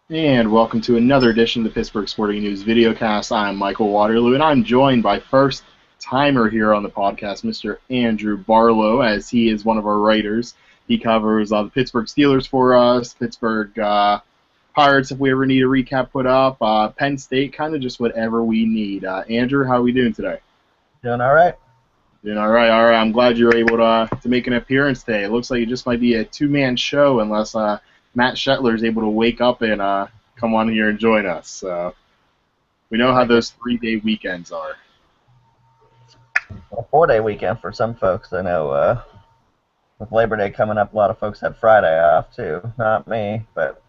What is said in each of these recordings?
And welcome to another edition of the Pittsburgh Sporting News videocast. I'm Michael Waterloo, and I'm joined by first timer here on the podcast, Mr. Andrew Barlow, as he is one of our writers. He covers the Pittsburgh Steelers for us, Pittsburgh Pirates if we ever need a recap put up, Penn State, kind of just whatever we need. Andrew, how are we doing today? Doing all right. Doing all right, all right. I'm glad you were able to make an appearance today. It looks like it just might be a two-man show unless Matt Shetler is able to wake up and come on here and join us. So we know how I those 3-day weekends are. A 4-day weekend for some folks. I know with Labor Day coming up, a lot of folks had Friday off too. Not me, but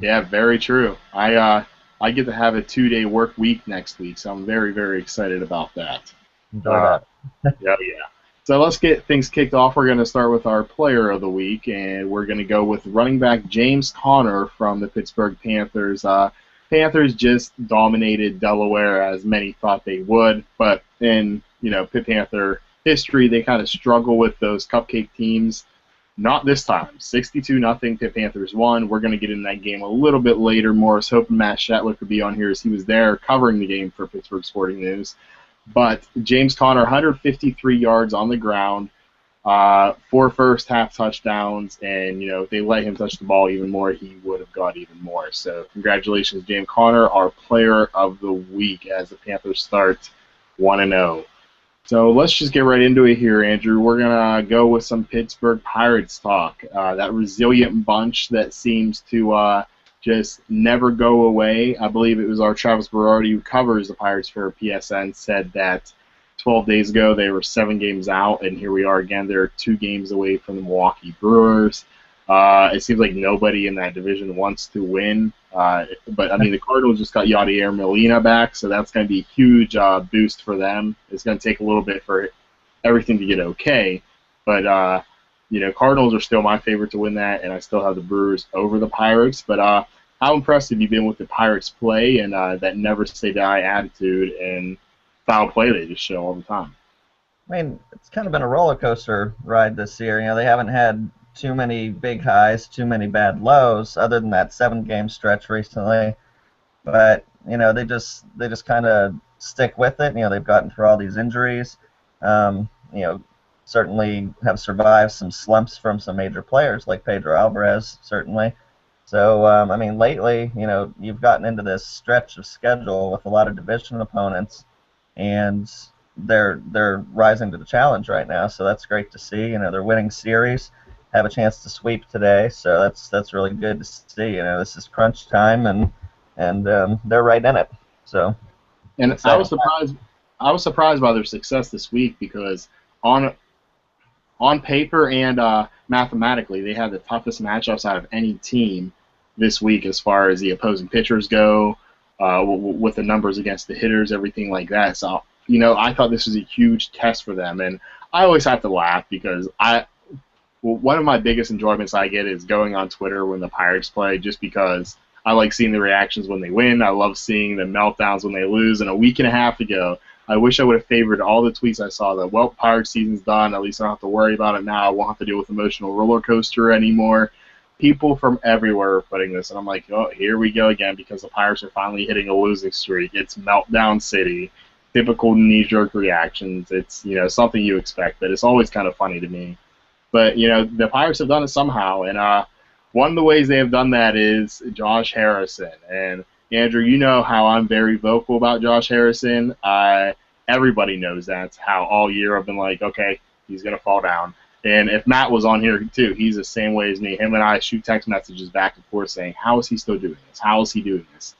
Yeah, very true. I get to have a 2-day work week next week, so I'm very, very excited about that. enjoy Uh, that. yeah, yeah. So let's get things kicked off. We're going to start with our player of the week, and we're going to go with running back James Conner from the Pittsburgh Panthers. Panthers just dominated Delaware as many thought they would, but in Pitt Panther history, they kind of struggle with those cupcake teams. Not this time. 62-0 Pitt Panthers won. We're going to get in that game a little bit later. Morris hoping Matt Shetler could be on here as he was there covering the game for Pittsburgh Sporting News. But James Conner, 153 yards on the ground, 4 first-half touchdowns, and if they let him touch the ball even more, he would have got even more. So congratulations, James Conner, our player of the week as the Panthers start 1-0. So let's just get right into it here, Andrew. We're going to go with some Pittsburgh Pirates talk. That resilient bunch that seems to just never go away. I believe it was our Travis Berardi, who covers the Pirates for PSN, said that 12 days ago they were 7 games out, and here we are again. They're 2 games away from the Milwaukee Brewers. It seems like nobody in that division wants to win. But, I mean, the Cardinals just got Yadier Molina back, so that's going to be a huge boost for them. It's going to take a little bit for everything to get okay. But, Cardinals are still my favorite to win that, and I still have the Brewers over the Pirates. But how impressed have you been with the Pirates' play and that never-say-die attitude and foul play they just show all the time? I mean, it's kind of been a roller coaster ride this year. They haven't had too many big highs, too many bad lows, other than that 7-game stretch recently. But they just kind of stick with it. They've gotten through all these injuries. Um, you know, Certainly have survived some slumps from some major players like Pedro Alvarez, certainly. So I mean, lately, you've gotten into this stretch of schedule with a lot of division opponents, and they're rising to the challenge right now. So that's great to see. They're winning series, have a chance to sweep today. So that's really good to see. This is crunch time, and they're right in it. So And I was exciting. surprised. I was surprised by their success this week because on paper and mathematically, they had the toughest matchups out of any team this week as far as the opposing pitchers go, with the numbers against the hitters, everything like that. So, I thought this was a huge test for them. And I always have to laugh because one of my biggest enjoyments I get is going on Twitter when the Pirates play, just because I like seeing the reactions when they win. I love seeing the meltdowns when they lose. And a week and a half ago, I wish I would have favored all the tweets I saw that, well, Pirates season's done. At least I don't have to worry about it now. I won't have to deal with emotional roller coaster anymore. People from everywhere are putting this, and I'm like, oh, here we go again because the Pirates are finally hitting a losing streak. It's meltdown city, typical knee-jerk reactions. It's something you expect, but it's always kind of funny to me. But the Pirates have done it somehow, and one of the ways they have done that is Josh Harrison. And Andrew, you know how I'm very vocal about Josh Harrison. Everybody knows that's how all year I've been like, okay, he's gonna fall down. And if Matt was on here too, he's the same way as me. Him and I shoot text messages back and forth saying, how is he still doing this? How is he doing this?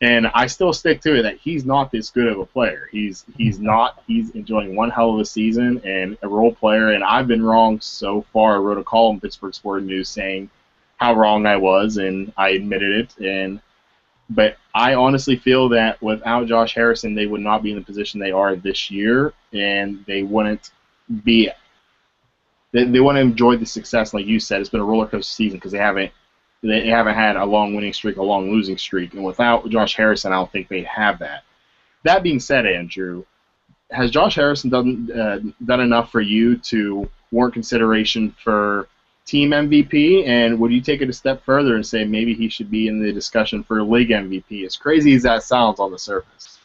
And I still stick to it that he's not this good of a player. He's not. He's enjoying one hell of a season and a role player. And I've been wrong so far. I wrote a column in Pittsburgh Sporting News saying how wrong I was, and I admitted it. But I honestly feel that without Josh Harrison, they would not be in the position they are this year, and they wouldn't be. They wouldn't enjoy the success, like you said. It's been a roller coaster season because they haven't had a long winning streak, a long losing streak, and without Josh Harrison, I don't think they'd have that. That being said, Andrew, has Josh Harrison done enough for you to warrant consideration for team MVP, and would you take it a step further and say maybe he should be in the discussion for league MVP? As crazy as that sounds on the surface.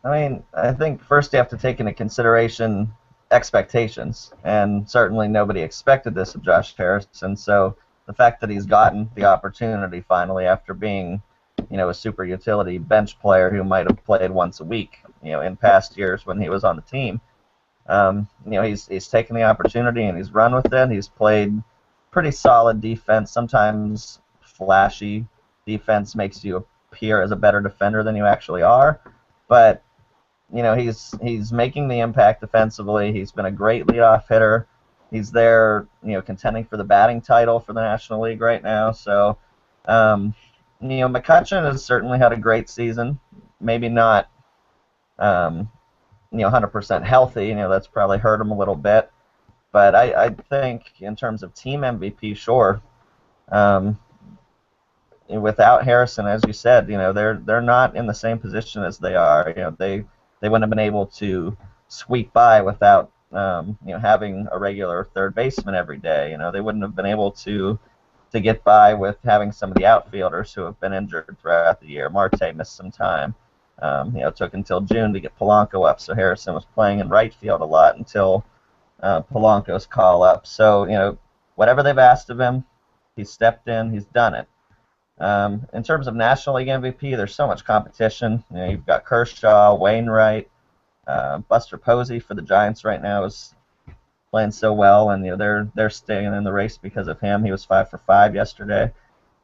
I mean, I think first you have to take into consideration expectations, and certainly nobody expected this of Josh Harrison. So the fact that he's gotten the opportunity finally after being, a super utility bench player who might have played once a week, in past years when he was on the team, he's taken the opportunity and he's run with it. He's played pretty solid defense. Sometimes flashy defense makes you appear as a better defender than you actually are, but he's making the impact defensively. He's been a great leadoff hitter. He's there, contending for the batting title for the National League right now. So, McCutchen has certainly had a great season. Maybe not, 100% healthy. That's probably hurt him a little bit. But I think in terms of team MVP, sure. Without Harrison, as you said, they're not in the same position as they are. They wouldn't have been able to squeak by without having a regular third baseman every day. They wouldn't have been able to get by with having some of the outfielders who have been injured throughout the year. Marte missed some time. It took until June to get Polanco up, so Harrison was playing in right field a lot until Polanco's call up. So, whatever they've asked of him, he's stepped in, he's done it. In terms of National League MVP, there's so much competition. You've got Kershaw, Wainwright, Buster Posey for the Giants right now is playing so well, and they're staying in the race because of him. He was 5 for 5 yesterday.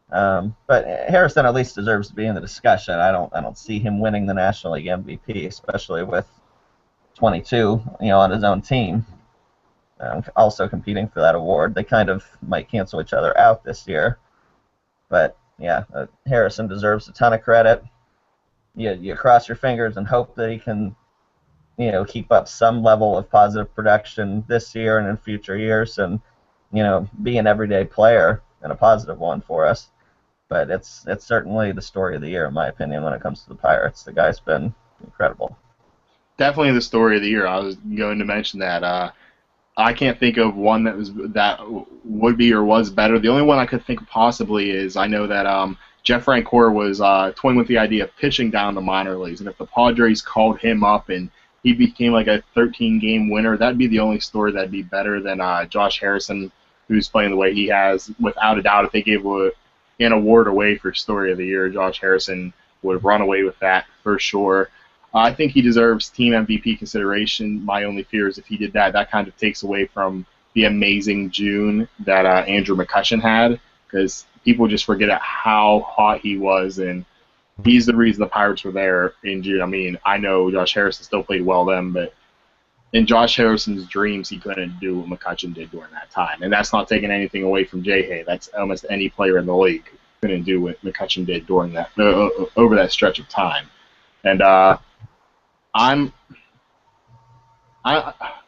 But Harrison at least deserves to be in the discussion. I don't see him winning the National League MVP, especially with 22, on his own team, also competing for that award. They kind of might cancel each other out this year, but yeah, Harrison deserves a ton of credit. You cross your fingers and hope that he can, keep up some level of positive production this year and in future years, and be an everyday player and a positive one for us. But it's certainly the story of the year, in my opinion, when it comes to the Pirates. The guy's been incredible. Definitely the story of the year. I was going to mention that. I can't think of one that would be or was better. The only one I could think of possibly is I know that Jeff Francoeur was toying with the idea of pitching down the minor leagues, and if the Padres called him up and he became like a 13-game winner, that'd be the only story that'd be better than Josh Harrison, who's playing the way he has. Without a doubt, if they gave an award away for Story of the Year, Josh Harrison would run away with that for sure. I think he deserves team MVP consideration. My only fear is if he did that, that kind of takes away from the amazing June that Andrew McCutchen had, because people just forget how hot he was, and he's the reason the Pirates were there in June. I mean, I know Josh Harrison still played well then, but in Josh Harrison's dreams, he couldn't do what McCutchen did during that time. And that's not taking anything away from J-Hay. That's almost any player in the league couldn't do what McCutchen did during that over that stretch of time. And I'm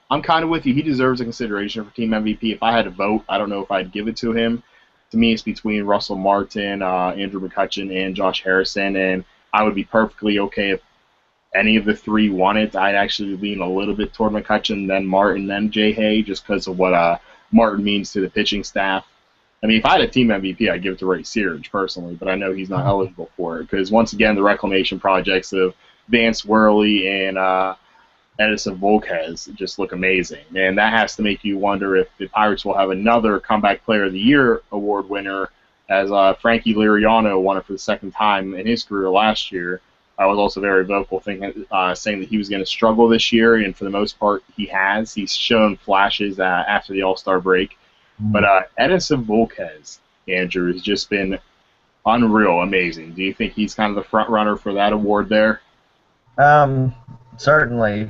kind of with you. He deserves a consideration for team MVP. If I had to vote, I don't know if I'd give it to him. To me, it's between Russell Martin, Andrew McCutchen, and Josh Harrison, and I would be perfectly okay if any of the three won it. I'd actually lean a little bit toward McCutchen, then Martin, then J-Hay, just because of what Martin means to the pitching staff. I mean, if I had a team MVP, I'd give it to Ray Searage personally, but I know he's not eligible for it because, once again, the reclamation projects of Vance Worley and Edison Volquez just look amazing. And that has to make you wonder if the Pirates will have another Comeback Player of the Year award winner, as Frankie Liriano won it for the second time in his career last year. I was also very vocal saying that he was going to struggle this year, and for the most part he has. He's shown flashes after the All-Star break. But Edison Volquez, Andrew, has just been unreal, amazing. Do you think he's kind of the front runner for that award there? Certainly,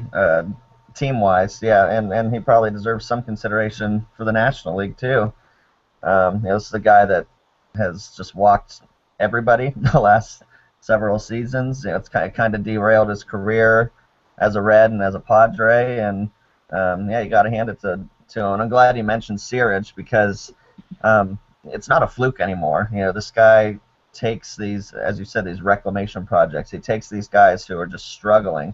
team-wise, yeah, and he probably deserves some consideration for the National League too. This is the guy that has just walked everybody the last several seasons. It's kind of derailed his career as a Red and as a Padre, and you got to hand it to him. And I'm glad you mentioned Searage because it's not a fluke anymore. This guy takes these, as you said, these reclamation projects. He takes these guys who are just struggling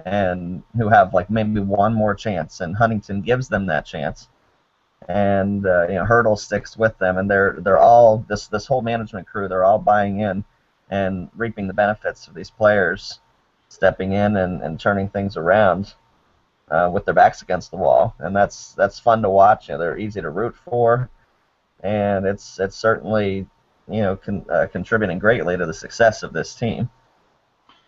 and who have like maybe one more chance, and Huntington gives them that chance. and Hurdle sticks with them, and they're all this whole management crew. They're all buying in and reaping the benefits of these players stepping in and turning things around with their backs against the wall, and that's fun to watch. They're easy to root for, and it's certainly contributing greatly to the success of this team.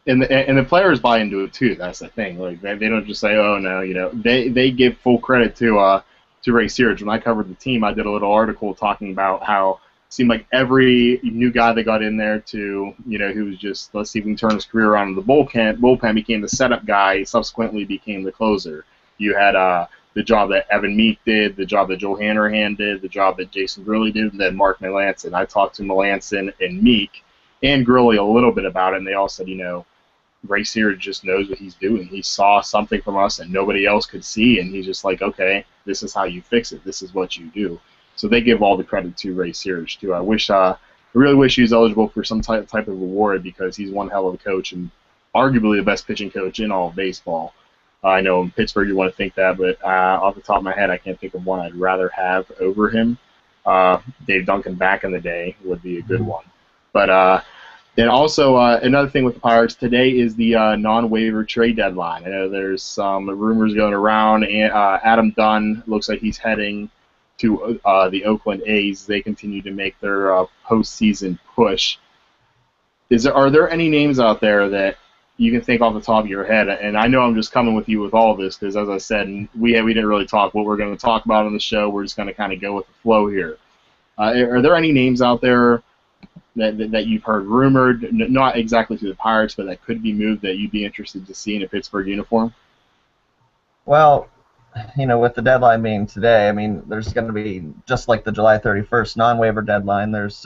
And the players buy into it too. That's the thing. Like they don't just say, "Oh no," they give full credit to Ray Searage. When I covered the team, I did a little article talking about how it seemed like every new guy that got in there to who was just, let's see if we can turn his career around in the bullpen became the setup guy. Subsequently became the closer. You had the job that Evan Meek did, the job that Joe Hanrahan did, the job that Jason Gurley did, and then Mark Melancon. I talked to Melancon and Meek and Gurley a little bit about it, and they all said, Ray Searage just knows what he's doing. He saw something from us and nobody else could see, and he's just like, okay, this is how you fix it. This is what you do. So they give all the credit to Ray Searage too. I really wish he was eligible for some type of award because he's one hell of a coach and arguably the best pitching coach in all of baseball. I know in Pittsburgh you want to think that, but off the top of my head, I can't think of one I'd rather have over him. Dave Duncan back in the day would be a good one. But and also, another thing with the Pirates today is the non-waiver trade deadline. I know there's some rumors going around. Adam Dunn looks like he's heading to the Oakland A's. They continue to make their postseason push. Are there any names out there that you can think off the top of your head? And I know I'm just coming with you with all this because, as I said, we didn't really talk what we're going to talk about on the show. We're just going to kind of go with the flow here. Are there any names out there that you've heard rumored, not exactly to the Pirates, but that could be moved that you'd be interested to see in a Pittsburgh uniform? Well, with the deadline being today, I mean, there's going to be, just like the July 31st non-waiver deadline, there's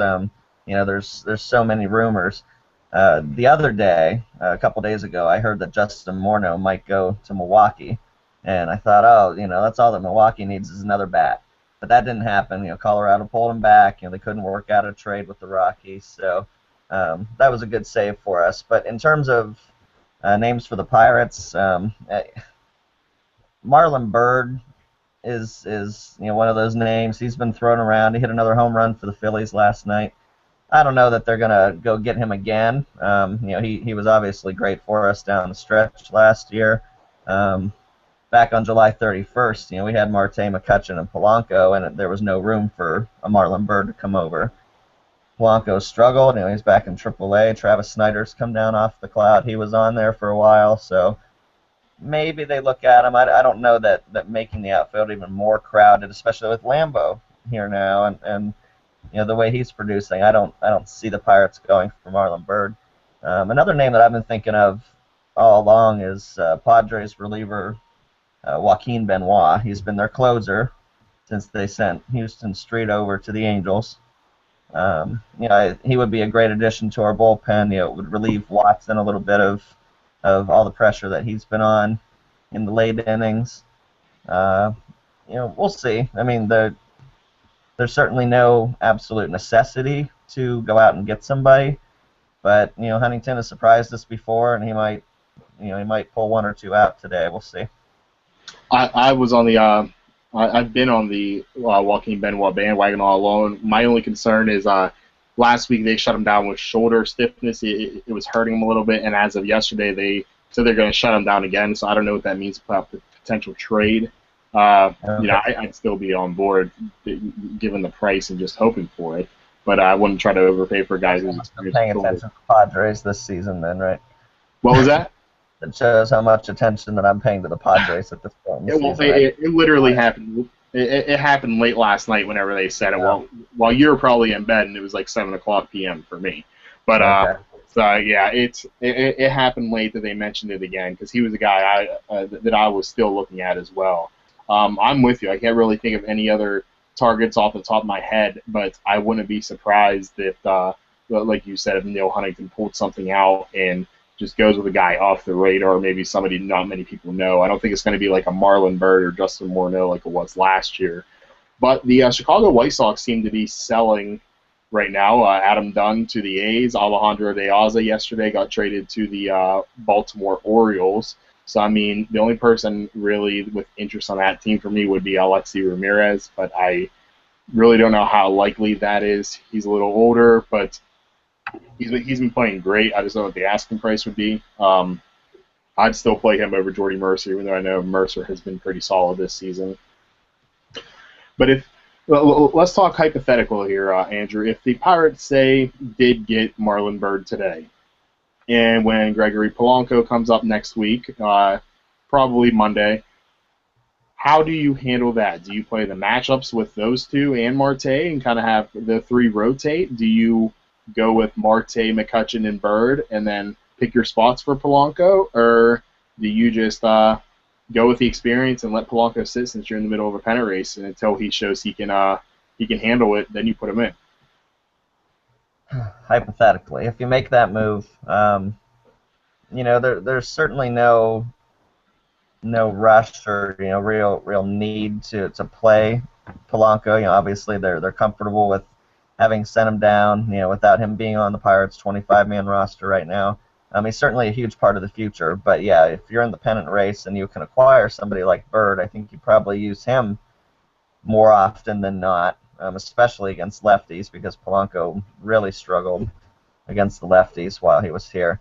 there's so many rumors. The other day, a couple days ago, I heard that Justin Morneau might go to Milwaukee, and I thought, oh, that's all that Milwaukee needs is another bat. But that didn't happen. Colorado pulled him back. They couldn't work out a trade with the Rockies, so that was a good save for us. But in terms of names for the Pirates, Marlon Byrd is one of those names. He's been thrown around. He hit another home run for the Phillies last night. I don't know that they're gonna go get him again. He was obviously great for us down the stretch last year. Back on July 31st, we had Marte, McCutchen, and Polanco, and there was no room for a Marlon Byrd to come over. Polanco struggled. He's back in AAA. Travis Snyder's come down off the cloud. He was on there for a while, so maybe they look at him. I don't know that making the outfield even more crowded, especially with Lambeau here now, and the way he's producing, I don't see the Pirates going for Marlon Byrd. Another name that I've been thinking of all along is Padres reliever Joaquin Benoit. He's been their closer since they sent Houston Street over to the Angels. He would be a great addition to our bullpen. It would relieve Watson a little bit of all the pressure that he's been on in the late innings. We'll see. I mean, there's certainly no absolute necessity to go out and get somebody, but Huntington has surprised us before, and he might pull one or two out today. We'll see. I was on the I've been on the Joaquin Benoit bandwagon all along. My only concern is last week they shut him down with shoulder stiffness. It was hurting him a little bit, and as of yesterday they said they're going to shut him down again. So I don't know what that means about the potential trade. I'd still be on board given the price and just hoping for it. But I wouldn't try to overpay for guys who's paying attention to Padres this season, then, right? What was that? It shows how much attention that I'm paying to the Padres at this point. It literally happened. It happened late last night whenever they said it. Yeah. While you were probably in bed, and it was like 7:00 p.m. for me. But Okay. so yeah, it happened late that they mentioned it again because he was a guy that I was still looking at as well. I'm with you. I can't really think of any other targets off the top of my head, but I wouldn't be surprised if, like you said, if Neil Huntington pulled something out and just goes with a guy off the radar, or maybe somebody not many people know. I don't think it's going to be like a Marlon Byrd or Justin Morneau like it was last year. But the Chicago White Sox seem to be selling right now. Adam Dunn to the A's. Alejandro De Aza yesterday got traded to the Baltimore Orioles. So, I mean, the only person really with interest on that team for me would be Alexi Ramirez, but I really don't know how likely that is. He's a little older, but he's been playing great. I just don't know what the asking price would be. I'd still play him over Jordy Mercer, even though I know Mercer has been pretty solid this season. But let's talk hypothetical here, Andrew. If the Pirates, say, did get Marlon Byrd today, and when Gregory Polanco comes up next week, probably Monday, how do you handle that? Do you play the matchups with those two and Marte and kind of have the three rotate? Do you go with Marte, McCutchen, and Byrd and then pick your spots for Polanco? Or do you just go with the experience and let Polanco sit since you're in the middle of a pennant race, and until he shows he can handle it, then you put him in? Hypothetically, if you make that move, there's certainly no rush or real need to play Polanco. Obviously they're comfortable with having sent him down. Without him being on the Pirates' 25-man roster right now. He's certainly a huge part of the future. But yeah, if you're in the pennant race and you can acquire somebody like Byrd, I think you probably use him more often than not, especially against lefties, because Polanco really struggled against the lefties while he was here.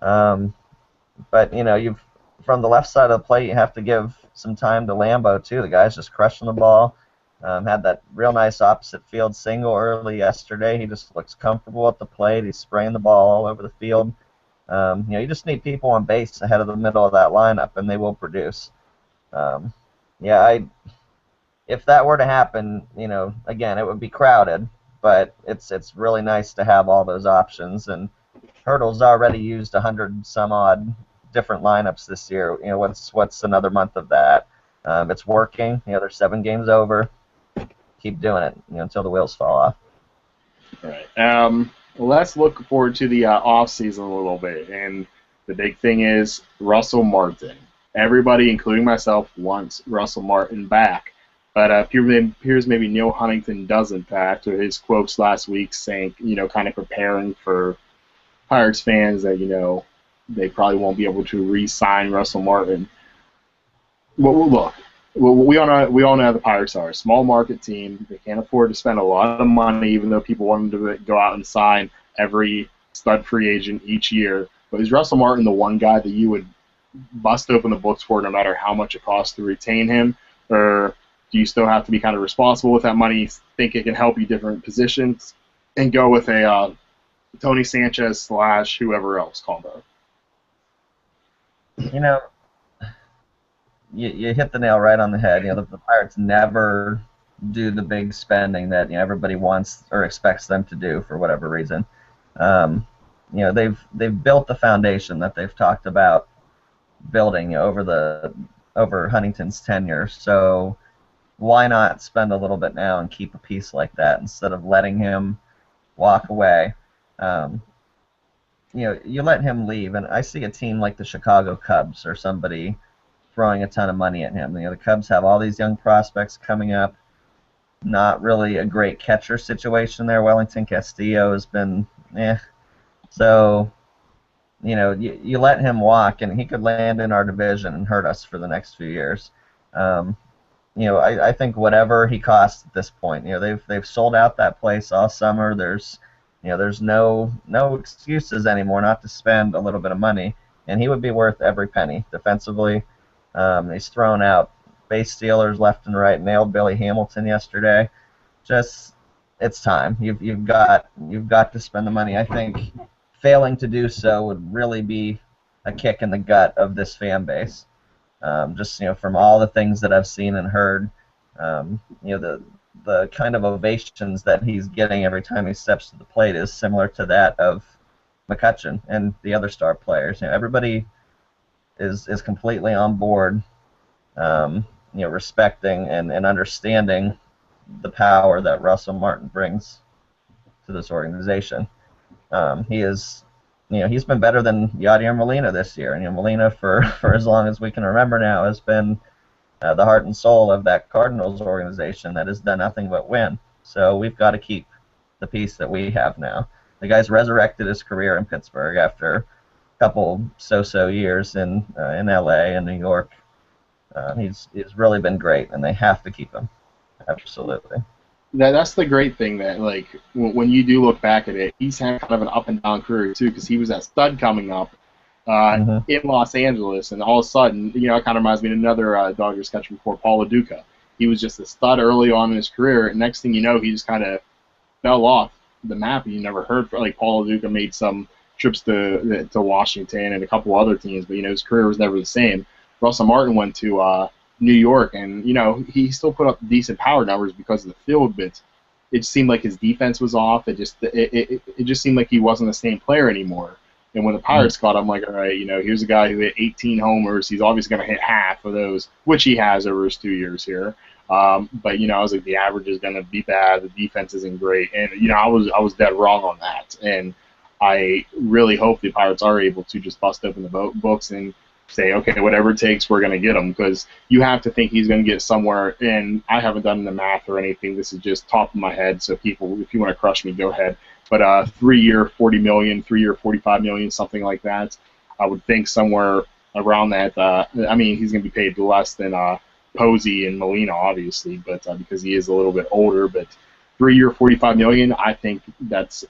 But you've from the left side of the plate, you have to give some time to Lambo too. The guy's just crushing the ball. Had that real nice opposite field single early yesterday. He just looks comfortable at the plate. He's spraying the ball all over the field. You just need people on base ahead of the middle of that lineup, and they will produce. If that were to happen, again, it would be crowded, but it's really nice to have all those options. And Hurdle's already used 100 some odd different lineups this year. What's another month of that? It's working. They're 7 games over. Keep doing it, until the wheels fall off. All right. Let's look forward to the off season a little bit, and the big thing is Russell Martin. Everybody, including myself, wants Russell Martin back, but appears maybe Neil Huntington doesn't, after his quotes last week saying, kind of preparing for Pirates fans that they probably won't be able to re-sign Russell Martin. Well, look, we all know how the Pirates are. A small market team. They can't afford to spend a lot of money, even though people want them to go out and sign every stud free agent each year. But is Russell Martin the one guy that you would bust open the books for, no matter how much it costs to retain him? Or do you still have to be kind of responsible with that money, think it can help you different positions, and go with a Tony Sanchez / whoever else combo? You hit the nail right on the head. The Pirates never do the big spending that everybody wants or expects them to do for whatever reason. They've built the foundation that they've talked about building over Huntington's tenure. So why not spend a little bit now and keep a piece like that instead of letting him walk away? You let him leave, and I see a team like the Chicago Cubs or somebody throwing a ton of money at him. The Cubs have all these young prospects coming up. Not really a great catcher situation there. Wellington Castillo has been So, you let him walk, and he could land in our division and hurt us for the next few years. I think whatever he costs at this point, they've sold out that place all summer. There's no excuses anymore not to spend a little bit of money, and he would be worth every penny defensively. He's thrown out base stealers left and right. Nailed Billy Hamilton yesterday. It's time. You've got to spend the money. I think failing to do so would really be a kick in the gut of this fan base. From all the things that I've seen and heard, the kind of ovations that he's getting every time he steps to the plate is similar to that of McCutchen and the other star players. Everybody is completely on board, respecting and understanding the power that Russell Martin brings to this organization. He's been better than Yadier Molina this year. And Molina, for as long as we can remember now, has been the heart and soul of that Cardinals organization that has done nothing but win. So we've got to keep the piece that we have now. The guy's resurrected his career in Pittsburgh after couple so-so years in LA and New York. He's really been great, and they have to keep him. Absolutely. That's the great thing that like when you do look back at it, he's had kind of an up and down career too because he was that stud coming up Hmm. in Los Angeles, and all of a sudden, it kind of reminds me of another Dodgers catcher before, Paul Lo Duca. He was just a stud early on in his career, and next thing you know, he just kind of fell off the map. You never heard from like Paul Lo Duca made some trips to Washington and a couple other teams, but his career was never the same. Russell Martin went to New York, and he still put up decent power numbers because of the field, but it just seemed like his defense was off. It just seemed like he wasn't the same player anymore. And when the Pirates caught him, like, all right, here's a guy who hit 18 homers. He's obviously going to hit half of those, which he has over his 2 years here. But I was like, the average is going to be bad. The defense isn't great, and I was dead wrong on that. And I really hope the Pirates are able to just bust open the books and say, okay, whatever it takes, we're going to get him, because you have to think he's going to get somewhere. And I haven't done the math or anything. This is just top of my head. So people, if you want to crush me, go ahead. But 3 year, 40 million, 3 year, 45 million, something like that. I would think somewhere around that. He's going to be paid less than Posey and Molina, obviously, but because he is a little bit older. But 3 year, 45 million, I think that's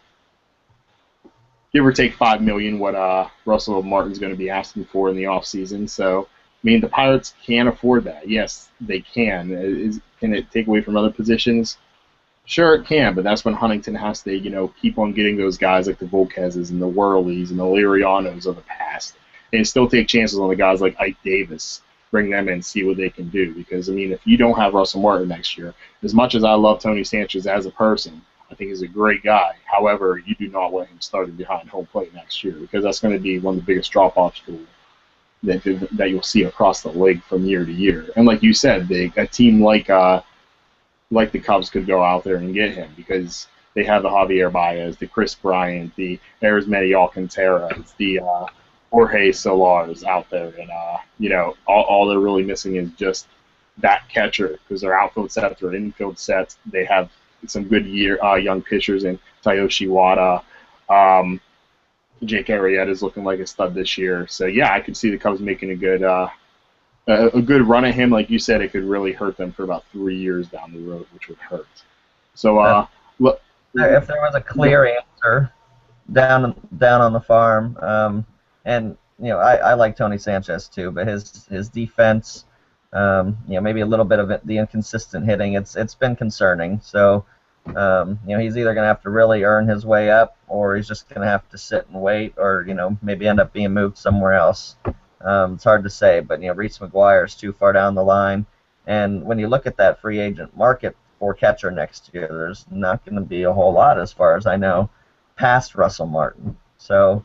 give or take 5 million what Russell Martin's going to be asking for in the offseason. So the Pirates can afford that. Yes, they can. Can it take away from other positions? Sure, it can, but that's when Huntington has to, keep on getting those guys like the Volquezes and the Worleys and the Lirianos of the past, and still take chances on the guys like Ike Davis, bring them in, see what they can do. Because if you don't have Russell Martin next year, as much as I love Tony Sanchez as a person, I think he's a great guy. However, you do not let him starting behind home plate next year, because that's going to be one of the biggest drop-offs that you'll see across the league from year to year. And like you said, a team like the Cubs could go out there and get him, because they have the Javier Baez, the Chris Bryant, the Arismendi Alcantara, the Jorge Solars out there, and all they're really missing is just that catcher, because their outfield sets, their infield sets, they have some good young pitchers in Tayoshi Wada. Jake Arrieta is looking like a stud this year, so yeah, I could see the Cubs making a good run at him. Like you said, it could really hurt them for about 3 years down the road, which would hurt. So, look, If there was a clear answer down on the farm, and I like Tony Sanchez too, but his defense, maybe a little bit of the inconsistent hitting, it's been concerning. So, he's either going to have to really earn his way up, or he's just going to have to sit and wait, or maybe end up being moved somewhere else. It's hard to say, but Reese McGuire is too far down the line, and when you look at that free agent market for catcher next year, there's not going to be a whole lot, as far as I know, past Russell Martin. So,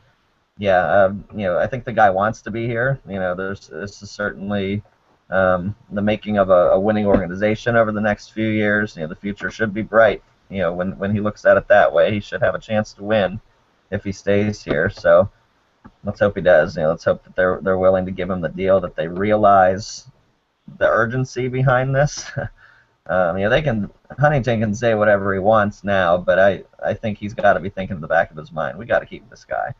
yeah, I think the guy wants to be here. This is certainly the making of a winning organization over the next few years. The future should be bright. When he looks at it that way, he should have a chance to win if he stays here. So let's hope he does. Let's hope that they're willing to give him the deal, that they realize the urgency behind this. Huntington can say whatever he wants now, but I think he's got to be thinking in the back of his mind, we got to keep this guy.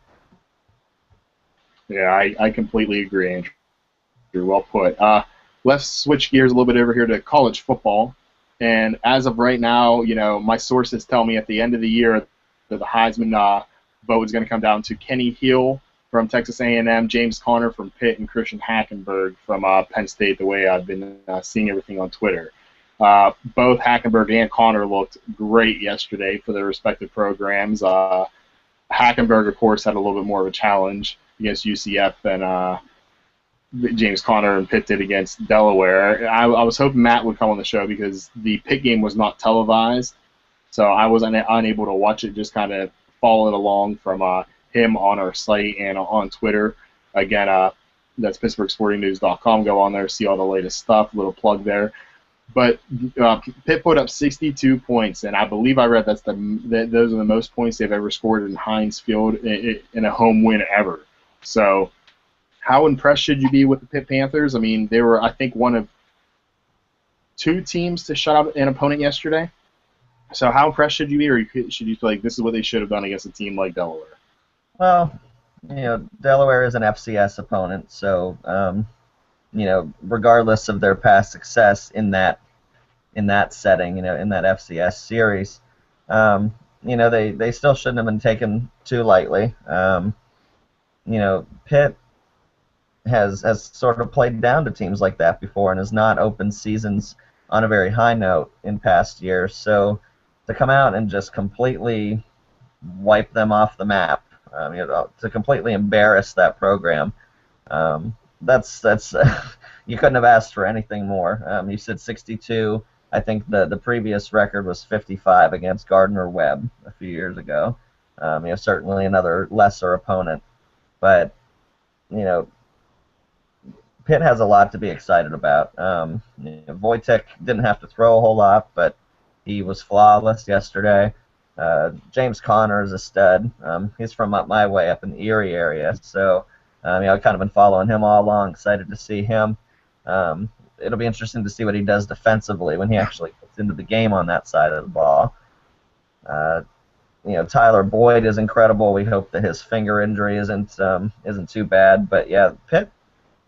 yeah, I completely agree, Andrew. Well put. Let's switch gears a little bit over here to college football. And as of right now, my sources tell me at the end of the year that the Heisman vote is going to come down to Kenny Hill from Texas A&M, James Conner from Pitt, and Christian Hackenberg from Penn State, the way I've been seeing everything on Twitter. Both Hackenberg and Conner looked great yesterday for their respective programs. Hackenberg, of course, had a little bit more of a challenge against UCF than James Conner and Pitt did against Delaware. I was hoping Matt would come on the show because the Pitt game was not televised, so I was unable to watch it, just kind of following along from him on our site and on Twitter. Again, that's PittsburghSportingNews.com. Go on there, see all the latest stuff. Little plug there. But Pitt put up 62 points, and I believe I read those are the most points they've ever scored in Heinz Field in a home win ever. So how impressed should you be with the Pitt Panthers? They were, I think, one of two teams to shut out an opponent yesterday. So how impressed should you be, or should you feel like this is what they should have done against a team like Delaware? Well, Delaware is an FCS opponent, so regardless of their past success in that setting, in that FCS series, they still shouldn't have been taken too lightly. Pitt has sort of played down to teams like that before and has not opened seasons on a very high note in past years. So to come out and just completely wipe them off the map, to completely embarrass that program, that's you couldn't have asked for anything more. You said 62. I think the previous record was 55 against Gardner Webb a few years ago. Certainly another lesser opponent, but you know, Pitt has a lot to be excited about. Wojtek didn't have to throw a whole lot, but he was flawless yesterday. James Conner is a stud. He's from up my way, up in the Erie area, so I've kind of been following him all along. Excited to see him. It'll be interesting to see what he does defensively when he actually gets into the game on that side of the ball. Tyler Boyd is incredible. We hope that his finger injury isn't too bad. But yeah, Pitt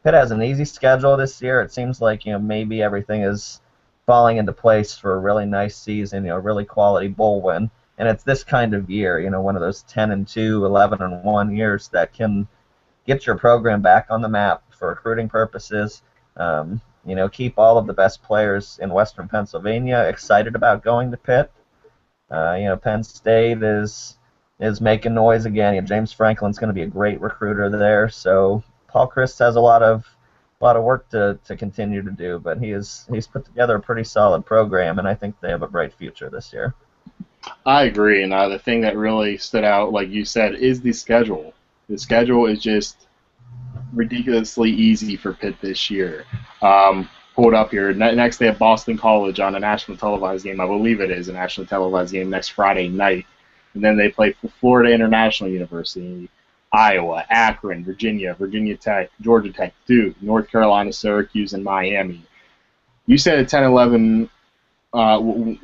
has an easy schedule this year. It seems like maybe everything is falling into place for a really nice season. Really quality bowl win. And it's this kind of year, one of those 10-2, 11-1 years that can get your program back on the map for recruiting purposes. Keep all of the best players in Western Pennsylvania excited about going to Pitt. Penn State is making noise again. James Franklin's going to be a great recruiter there. So Paul Chryst has a lot of work to continue to do, but he's put together a pretty solid program, and I think they have a bright future this year. I agree, and the thing that really stood out, like you said, is the schedule. The schedule is just ridiculously easy for Pitt this year. Pulled up here. Next, they have Boston College on a national televised game. I believe it is a national televised game next Friday night. And then they play Florida International University, Iowa, Akron, Virginia Tech, Georgia Tech, Duke, North Carolina, Syracuse, and Miami. You said a 10-11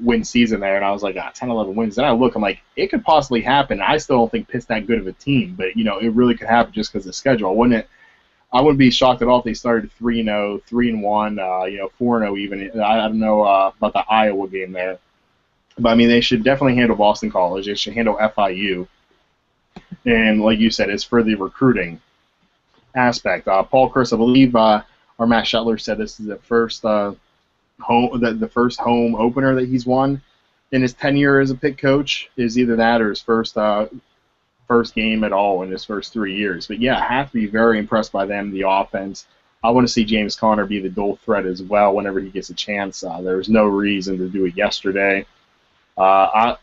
win season there, and I was like, 10-11 wins. Then I look, I'm like, it could possibly happen. I still don't think Pitt's that good of a team, but it really could happen just because of the schedule. I wouldn't be shocked at all if they started 3-0, 3-1, 4-0 even. I don't know about the Iowa game there, but they should definitely handle Boston College. They should handle FIU, and like you said, it's for the recruiting aspect. Paul Chryst, I believe, or Matt Shetler said this is the first the first home opener that he's won in his tenure as a Pitt coach. Is either that or his first game at all in his first 3 years. But yeah, I have to be very impressed by them, the offense. I want to see James Conner be the dual threat as well whenever he gets a chance. There's no reason to do it yesterday. I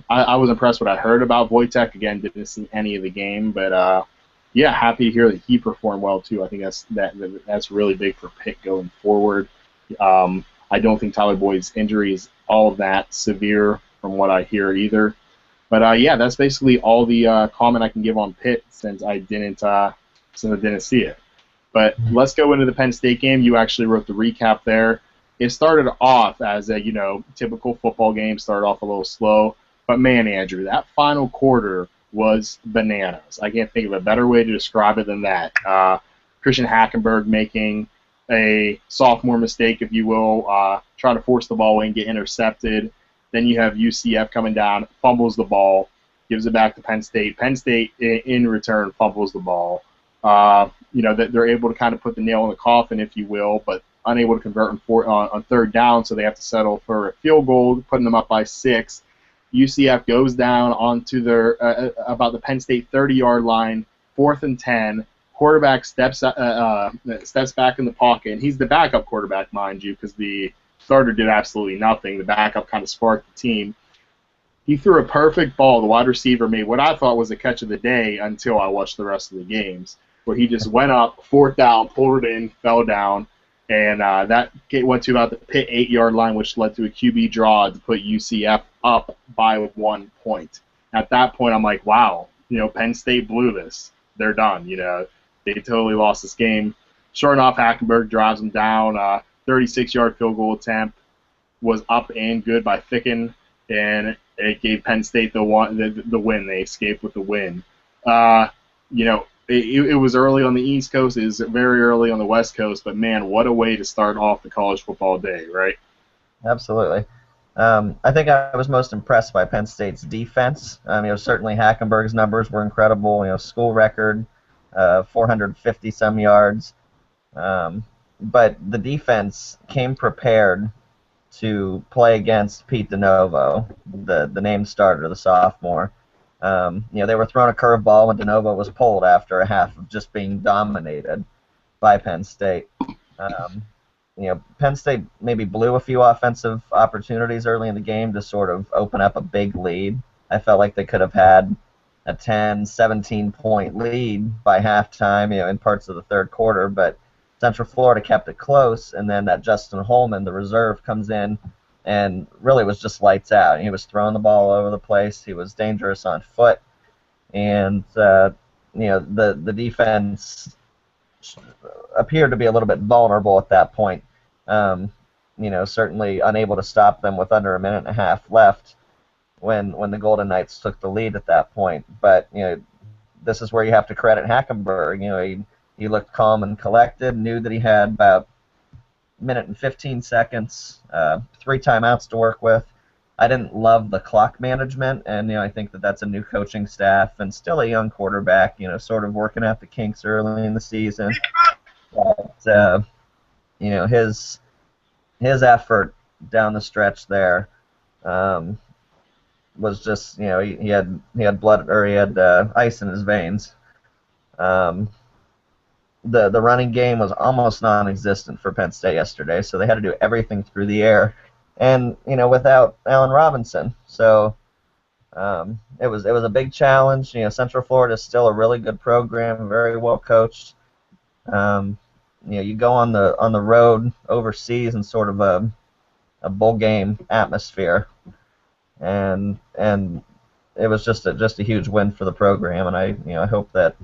was impressed with what I heard about Wojtek. Again, didn't see any of the game, but yeah, happy to hear that he performed well too. I think that's really big for Pitt going forward. I don't think Tyler Boyd's injury is all that severe from what I hear either. But yeah, that's basically all the comment I can give on Pitt since I didn't see it. But let's go into the Penn State game. You actually wrote the recap there. It started off as a typical football game. Started off a little slow, but man, Andrew, that final quarter was bananas. I can't think of a better way to describe it than that. Christian Hackenberg making a sophomore mistake, if you will, trying to force the ball in, get intercepted. Then you have UCF coming down, fumbles the ball, gives it back to Penn State. Penn State, in return, fumbles the ball. They're able to kind of put the nail in the coffin, if you will, but unable to convert on third down, so they have to settle for a field goal, putting them up by 6. UCF goes down onto their about the Penn State 30-yard line, 4th and 10. Quarterback steps back in the pocket, and he's the backup quarterback, mind you, because the starter did absolutely nothing. The backup kind of sparked the team. He threw a perfect ball. The wide receiver made what I thought was a catch of the day until I watched the rest of the games, where he just went up, 4th down, pulled it in, fell down, and that went to about the Pitt 8-yard line, which led to a QB draw to put UCF up by 1 point. At that point, I'm like, wow, Penn State blew this. They're done. They totally lost this game. Sure enough, Hackenberg drives them down. 36-yard field goal attempt was up and good by Ficken, and it gave Penn State the win. They escaped with the win. it was early on the East Coast. It was very early on the West Coast. But man, what a way to start off the college football day, right? Absolutely. I think I was most impressed by Penn State's defense. Certainly Hackenberg's numbers were incredible. School record, 450 some yards. But the defense came prepared to play against Pete DeNovo, the named starter, the sophomore. They were throwing a curveball when DeNovo was pulled after a half of just being dominated by Penn State. Penn State maybe blew a few offensive opportunities early in the game to sort of open up a big lead. I felt like they could have had a 10, 17-point lead by halftime, in parts of the third quarter, but Central Florida kept it close, and then that Justin Holman, the reserve, comes in and really was just lights out. He was throwing the ball all over the place. He was dangerous on foot, and the defense appeared to be a little bit vulnerable at that point. Certainly unable to stop them with under a minute and a half left when the Golden Knights took the lead at that point. But this is where you have to credit Hackenberg. He looked calm and collected, knew that he had about a minute and 15 seconds, 3 timeouts to work with. I didn't love the clock management, and I think that's a new coaching staff and still a young quarterback, sort of working out the kinks early in the season. But his effort down the stretch there was just he had blood, or he had ice in his veins. The running game was almost non-existent for Penn State yesterday, so they had to do everything through the air, and without Allen Robinson. So it was a big challenge. Central Florida is still a really good program, very well coached. You go on the road overseas in sort of a bowl game atmosphere, and it was just a huge win for the program, and I hope that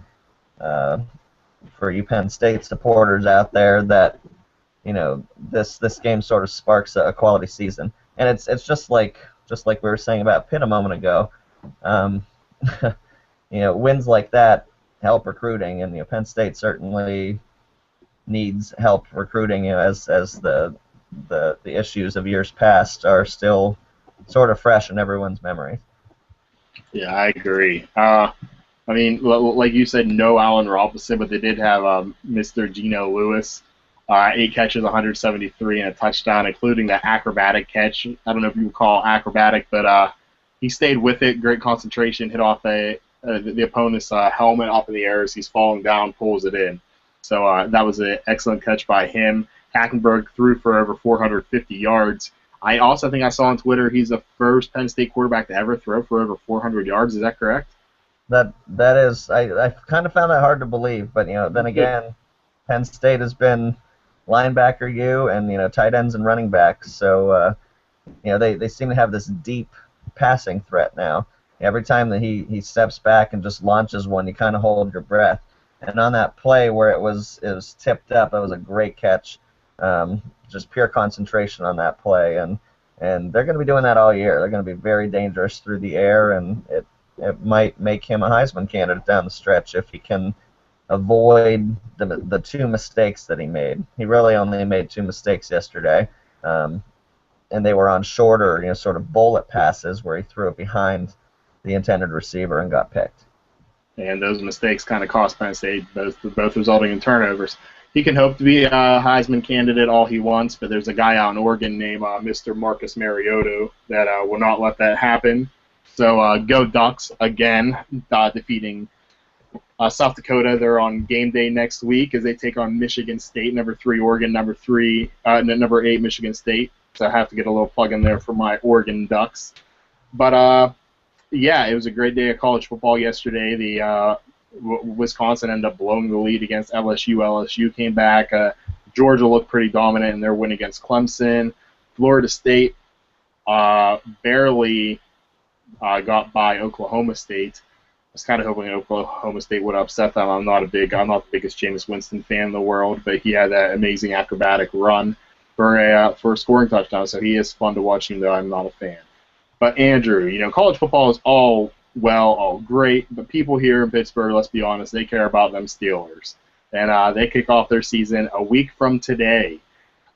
for you Penn State supporters out there that this game sort of sparks a quality season, and it's just like we were saying about Pitt a moment ago. Wins like that help recruiting, and Penn State certainly needs help recruiting, as the issues of years past are still sort of fresh in everyone's memory. Yeah, I agree. Like you said, no Allen Robinson, but they did have Mr. Geno Lewis, 8 catches, 173, and a touchdown, including that acrobatic catch. I don't know if you would call it acrobatic, but he stayed with it. Great concentration, hit off the opponent's helmet up in the air as he's falling down, pulls it in. So that was an excellent catch by him. Hackenberg threw for over 450 yards. I also think I saw on Twitter he's the first Penn State quarterback to ever throw for over 400 yards. Is that correct? That is, I kind of found that hard to believe, but then again, Penn State has been linebacker U and tight ends and running backs, so they seem to have this deep passing threat now. Every time that he steps back and just launches one, you kind of hold your breath. And on that play where it was tipped up, that was a great catch. Just pure concentration on that play, and they're going to be doing that all year. They're going to be very dangerous through the air, and it might make him a Heisman candidate down the stretch if he can avoid the 2 mistakes that he made. He really only made 2 mistakes yesterday, and they were on shorter, sort of bullet passes where he threw it behind the intended receiver and got picked. And those mistakes kind of cost Penn State, both resulting in turnovers. He can hope to be a Heisman candidate all he wants, but there's a guy out in Oregon named Mr. Marcus Mariota that will not let that happen. So go Ducks again, defeating South Dakota. They're on game day next week as they take on Michigan State, number 3 Oregon, number 8 Michigan State. So I have to get a little plug in there for my Oregon Ducks. But yeah, it was a great day of college football yesterday. The Wisconsin ended up blowing the lead against LSU. LSU came back. Georgia looked pretty dominant in their win against Clemson. Florida State barely got by Oklahoma State. I was kind of hoping Oklahoma State would upset them. I'm not the biggest Jameis Winston fan in the world, but he had that amazing acrobatic run for a scoring touchdown. So he is fun to watch, even though I'm not a fan. But Andrew, college football is all well, oh, great. But people here in Pittsburgh, let's be honest, they care about them Steelers. And they kick off their season a week from today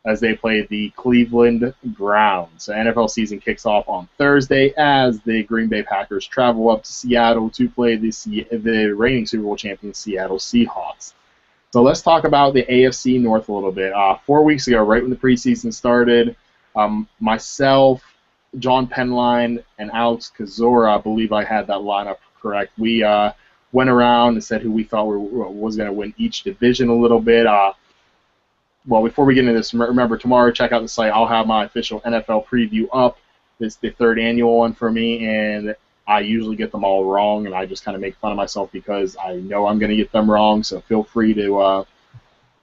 as they play the Cleveland Browns. The NFL season kicks off on Thursday as the Green Bay Packers travel up to Seattle to play the reigning Super Bowl champion Seattle Seahawks. So let's talk about the AFC North a little bit. 4 weeks ago, right when the preseason started, myself, John Penline, and Alex Kozora, I believe I had that lineup correct. We went around and said who we thought was going to win each division a little bit. Well, before we get into this, remember, tomorrow, check out the site. I'll have my official NFL preview up. It's the third annual one for me, and I usually get them all wrong, and I just kind of make fun of myself because I know I'm going to get them wrong, so feel free to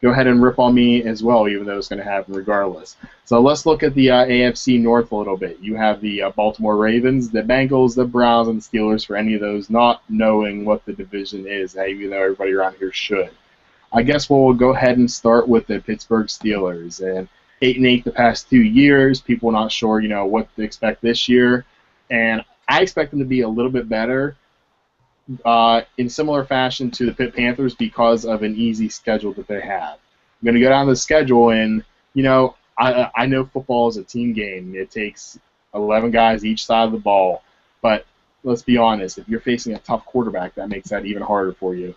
go ahead and rip on me as well, even though it's going to happen regardless. So let's look at the AFC North a little bit. You have the Baltimore Ravens, the Bengals, the Browns, and the Steelers, for any of those not knowing what the division is, even though everybody around here should. I guess we'll go ahead and start with the Pittsburgh Steelers. And 8-8 the past 2 years. People not sure, what to expect this year. And I expect them to be a little bit better in similar fashion to the Pitt Panthers because of an easy schedule that they have. I'm going to go down the schedule, and, I know football is a team game. It takes 11 guys each side of the ball. But let's be honest, if you're facing a tough quarterback, that makes that even harder for you.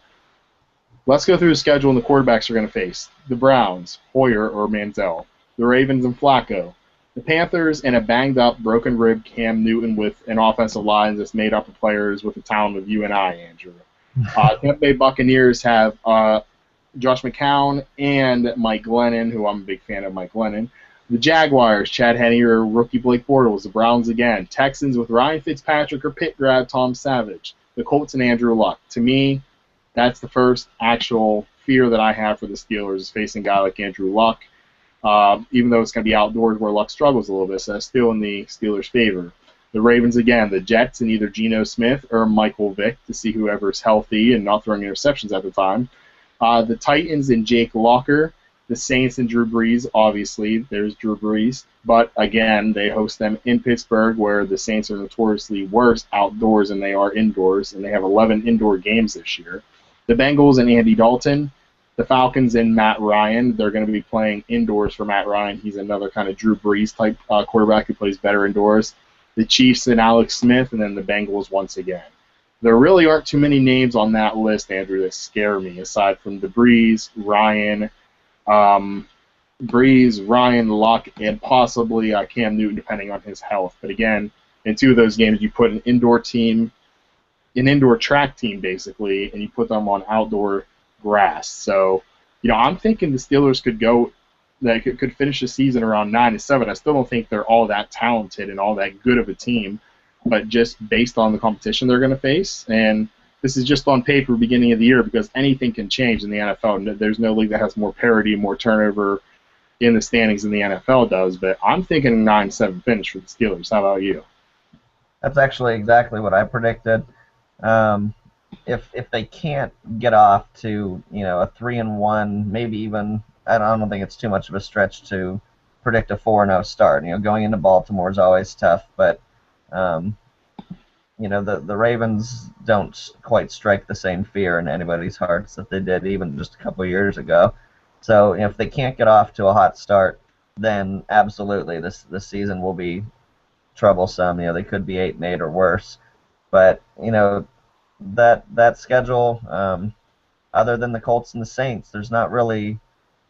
Let's go through the schedule and the quarterbacks are going to face. The Browns, Hoyer or Manziel. The Ravens and Flacco. The Panthers and a banged-up, broken-rib Cam Newton with an offensive line that's made up of players with the talent of you and I, Andrew. Tampa Bay Buccaneers have Josh McCown and Mike Glennon, who I'm a big fan of Mike Glennon. The Jaguars, Chad Henne or rookie Blake Bortles. The Browns again. Texans with Ryan Fitzpatrick or Pitt grad Tom Savage. The Colts and Andrew Luck. To me, that's the first actual fear that I have for the Steelers is facing a guy like Andrew Luck. Even though it's going to be outdoors where Luck struggles a little bit, so that's still in the Steelers' favor. The Ravens again, the Jets and either Geno Smith or Michael Vick to see whoever's healthy and not throwing interceptions at the time. The Titans and Jake Locker. The Saints and Drew Brees, obviously. There's Drew Brees. But again, they host them in Pittsburgh where the Saints are notoriously worse outdoors than they are indoors, and they have 11 indoor games this year. The Bengals and Andy Dalton. The Falcons and Matt Ryan. They're going to be playing indoors for Matt Ryan. He's another kind of Drew Brees type quarterback who plays better indoors. The Chiefs and Alex Smith, and then the Bengals once again. There really aren't too many names on that list, Andrew, that scare me, aside from the Brees, Ryan, Luck, and possibly Cam Newton, depending on his health. But again, in two of those games, you put an indoor track team, basically, and you put them on outdoor grass. So, I'm thinking the Steelers could finish the season around 9-7. I still don't think they're all that talented and all that good of a team, but just based on the competition they're going to face, and this is just on paper beginning of the year because anything can change in the NFL. There's no league that has more parity, more turnover in the standings than the NFL does, but I'm thinking a 9-7 finish for the Steelers. How about you? That's actually exactly what I predicted. If they can't get off to a 3-1, maybe even I don't think it's too much of a stretch to predict a 4-0 start. Going into Baltimore is always tough, but the Ravens don't quite strike the same fear in anybody's hearts that they did even just a couple of years ago. So if they can't get off to a hot start, then absolutely this season will be troublesome. They could be 8-8 or worse, but that schedule, other than the Colts and the Saints, there's not really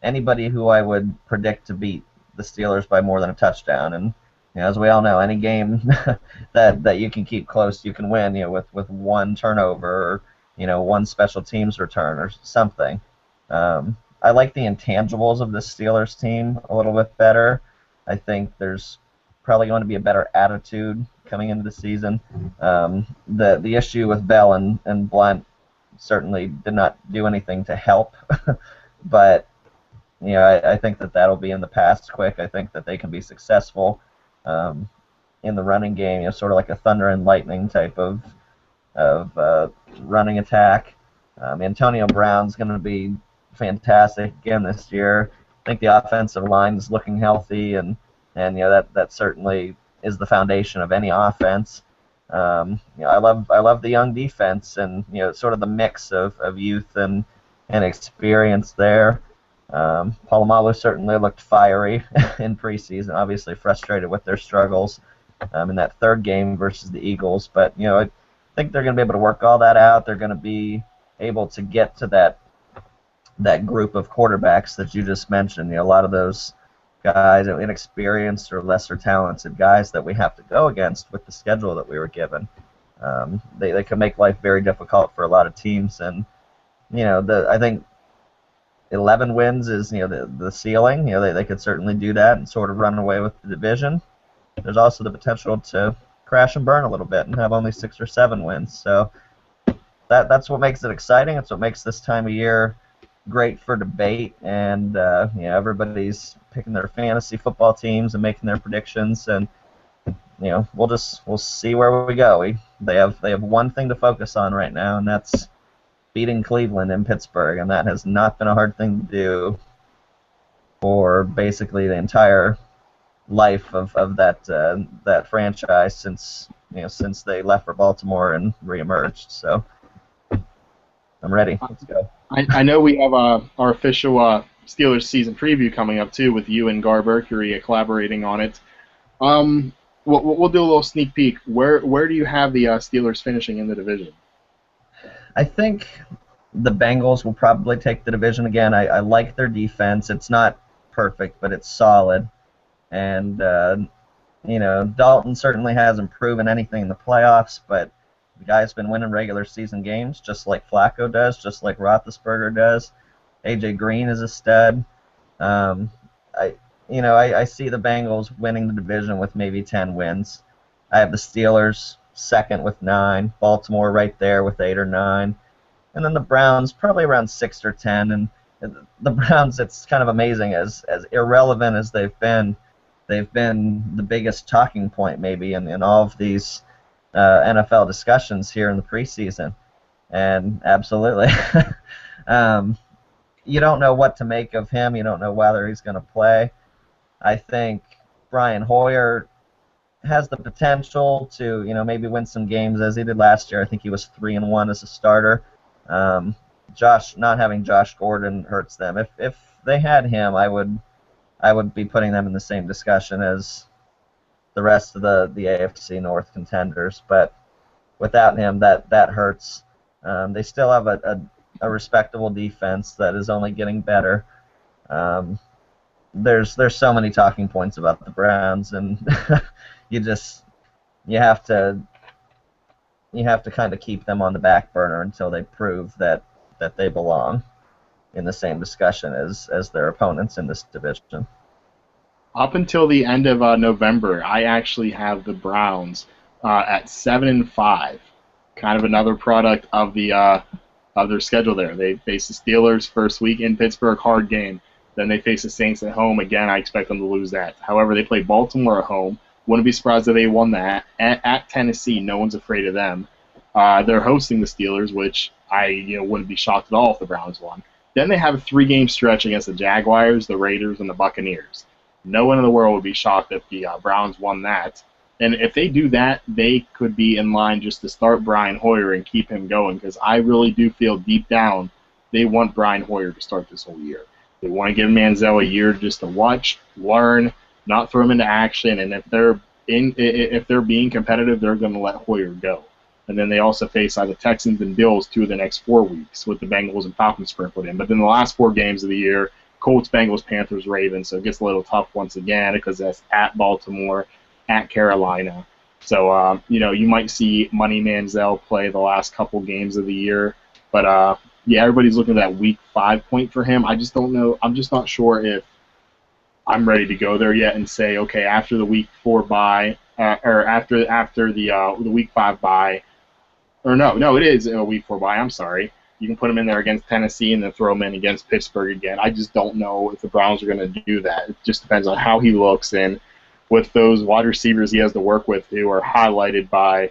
anybody who I would predict to beat the Steelers by more than a touchdown. And as we all know, any game that you can keep close, you can win. With one turnover or one special teams return or something. I like the intangibles of the Steelers team a little bit better. I think there's probably going to be a better attitude coming into the season. The issue with Bell and Blunt certainly did not do anything to help, but I think that'll be in the past quick. I think that they can be successful in the running game, sort of like a thunder and lightning type of running attack. Antonio Brown's going to be fantastic again this year. I think the offensive line is looking healthy, and that certainly is the foundation of any offense. I love the young defense and sort of the mix of youth and experience there. Palomalu certainly looked fiery in preseason. Obviously frustrated with their struggles in that third game versus the Eagles, but I think they're going to be able to work all that out. They're going to be able to get to that group of quarterbacks that you just mentioned. A lot of those guys are inexperienced or lesser talented guys that we have to go against with the schedule that we were given. They can make life very difficult for a lot of teams, and I think 11 wins is the ceiling. They could certainly do that and sort of run away with the division. There's also the potential to crash and burn a little bit and have only 6 or 7 wins. So that's what makes it exciting. It's what makes this time of year great for debate, and everybody's picking their fantasy football teams and making their predictions, and we'll see where we go. They have one thing to focus on right now, and that's beating Cleveland in Pittsburgh, and that has not been a hard thing to do for basically the entire life of that franchise since they left for Baltimore and reemerged. So I'm ready. Let's go. I know we have our official Steelers season preview coming up too, with you and Gar Mercury collaborating on it. We'll do a little sneak peek. Where do you have the Steelers finishing in the division? I think the Bengals will probably take the division again. I like their defense. It's not perfect, but it's solid. And, Dalton certainly hasn't proven anything in the playoffs, but the guy's been winning regular season games just like Flacco does, just like Roethlisberger does. A.J. Green is a stud. I see the Bengals winning the division with maybe 10 wins. I have the Steelers second with 9, Baltimore right there with 8 or 9, and then the Browns probably around 6 or 10. And the Browns, it's kind of amazing, as irrelevant as they've been the biggest talking point maybe in all of these NFL discussions here in the preseason. And absolutely, you don't know what to make of him. You don't know whether he's going to play. I think Brian Hoyer has the potential to, maybe win some games as he did last year. I think he was 3-1 as a starter. Not having Josh Gordon hurts them. If they had him, I would be putting them in the same discussion as the rest of the AFC North contenders. But without him, that hurts. They still have a respectable defense that is only getting better. There's so many talking points about the Browns, and you have to kind of keep them on the back burner until they prove that they belong in the same discussion as their opponents in this division. Up until the end of November, I actually have the Browns at 7-5, kind of another product of their schedule there. They face the Steelers first week in Pittsburgh, hard game. Then they face the Saints at home. Again, I expect them to lose that. However, they play Baltimore at home. Wouldn't be surprised if they won that. At Tennessee, no one's afraid of them. They're hosting the Steelers, which I wouldn't be shocked at all if the Browns won. Then they have a 3-game stretch against the Jaguars, the Raiders, and the Buccaneers. No one in the world would be shocked if the Browns won that. And if they do that, they could be in line just to start Brian Hoyer and keep him going, because I really do feel deep down they want Brian Hoyer to start this whole year. They want to give Manziel a year just to watch, learn, not throw him into action, and if they're being competitive, they're going to let Hoyer go. And then they also face either Texans and Bills 2 of the next 4 weeks, with the Bengals and Falcons sprinkled in. But then the last 4 games of the year, Colts, Bengals, Panthers, Ravens, so it gets a little tough once again because that's at Baltimore, at Carolina. So, you might see Money Manziel play the last couple games of the year. But, everybody's looking at that Week 5 point for him. I just don't know. I'm just not sure if I'm ready to go there yet and say, okay, after the Week 4 bye, or after the Week 5 bye, or no, it is a Week 4 bye. I'm sorry. You can put him in there against Tennessee and then throw him in against Pittsburgh again. I just don't know if the Browns are going to do that. It just depends on how he looks, and with those wide receivers he has to work with, who are highlighted by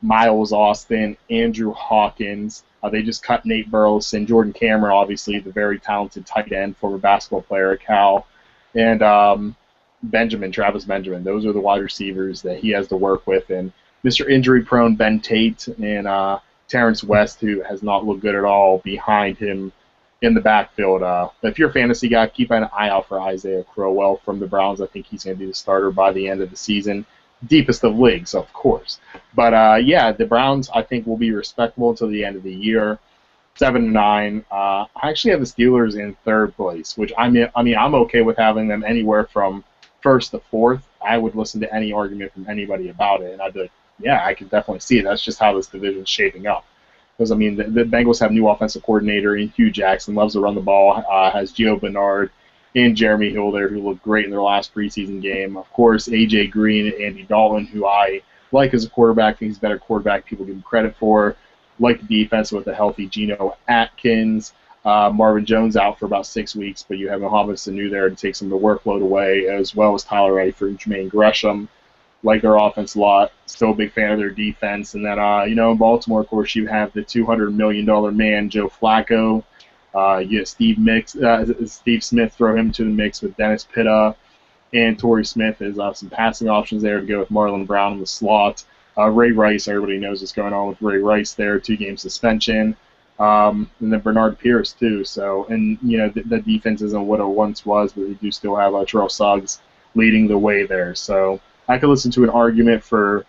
Miles Austin, Andrew Hawkins. They just cut Nate Burleson, Jordan Cameron, obviously the very talented tight end, former basketball player at Cal, and Travis Benjamin. Those are the wide receivers that he has to work with, and Mr. Injury-prone Ben Tate and Terrence West, who has not looked good at all behind him in the backfield. If you're a fantasy guy, keep an eye out for Isaiah Crowell from the Browns. I think he's going to be the starter by the end of the season. Deepest of leagues, of course. But yeah, the Browns I think will be respectable until the end of the year. 7-9. I actually have the Steelers in third place, which I mean I'm okay with having them anywhere from first to fourth. I would listen to any argument from anybody about it, and I'd be like, yeah, I can definitely see it. That's just how this division's shaping up. Because, I mean, the Bengals have new offensive coordinator in Hugh Jackson, loves to run the ball, has Gio Bernard and Jeremy Hill there, who looked great in their last preseason game. Of course, A.J. Green and Andy Dalton, who I like as a quarterback, think he's a better quarterback people give him credit for. Like the defense with a healthy Geno Atkins. Marvin Jones out for about 6 weeks, but you have Mohamed Sanu there to take some of the workload away, as well as Tyler Eifert and Jermaine Gresham. Like their offense a lot. Still a big fan of their defense. And then, in Baltimore, of course, you have the $200 million man, Joe Flacco. You have Steve Smith, throw him to the mix with Dennis Pitta. And Torrey Smith is some passing options there to go with Marlon Brown in the slot. Ray Rice, everybody knows what's going on with Ray Rice there, 2-game suspension. And then Bernard Pierce, too. So, and, the defense isn't what it once was, but they do still have Terrell Suggs leading the way there. So, I could listen to an argument for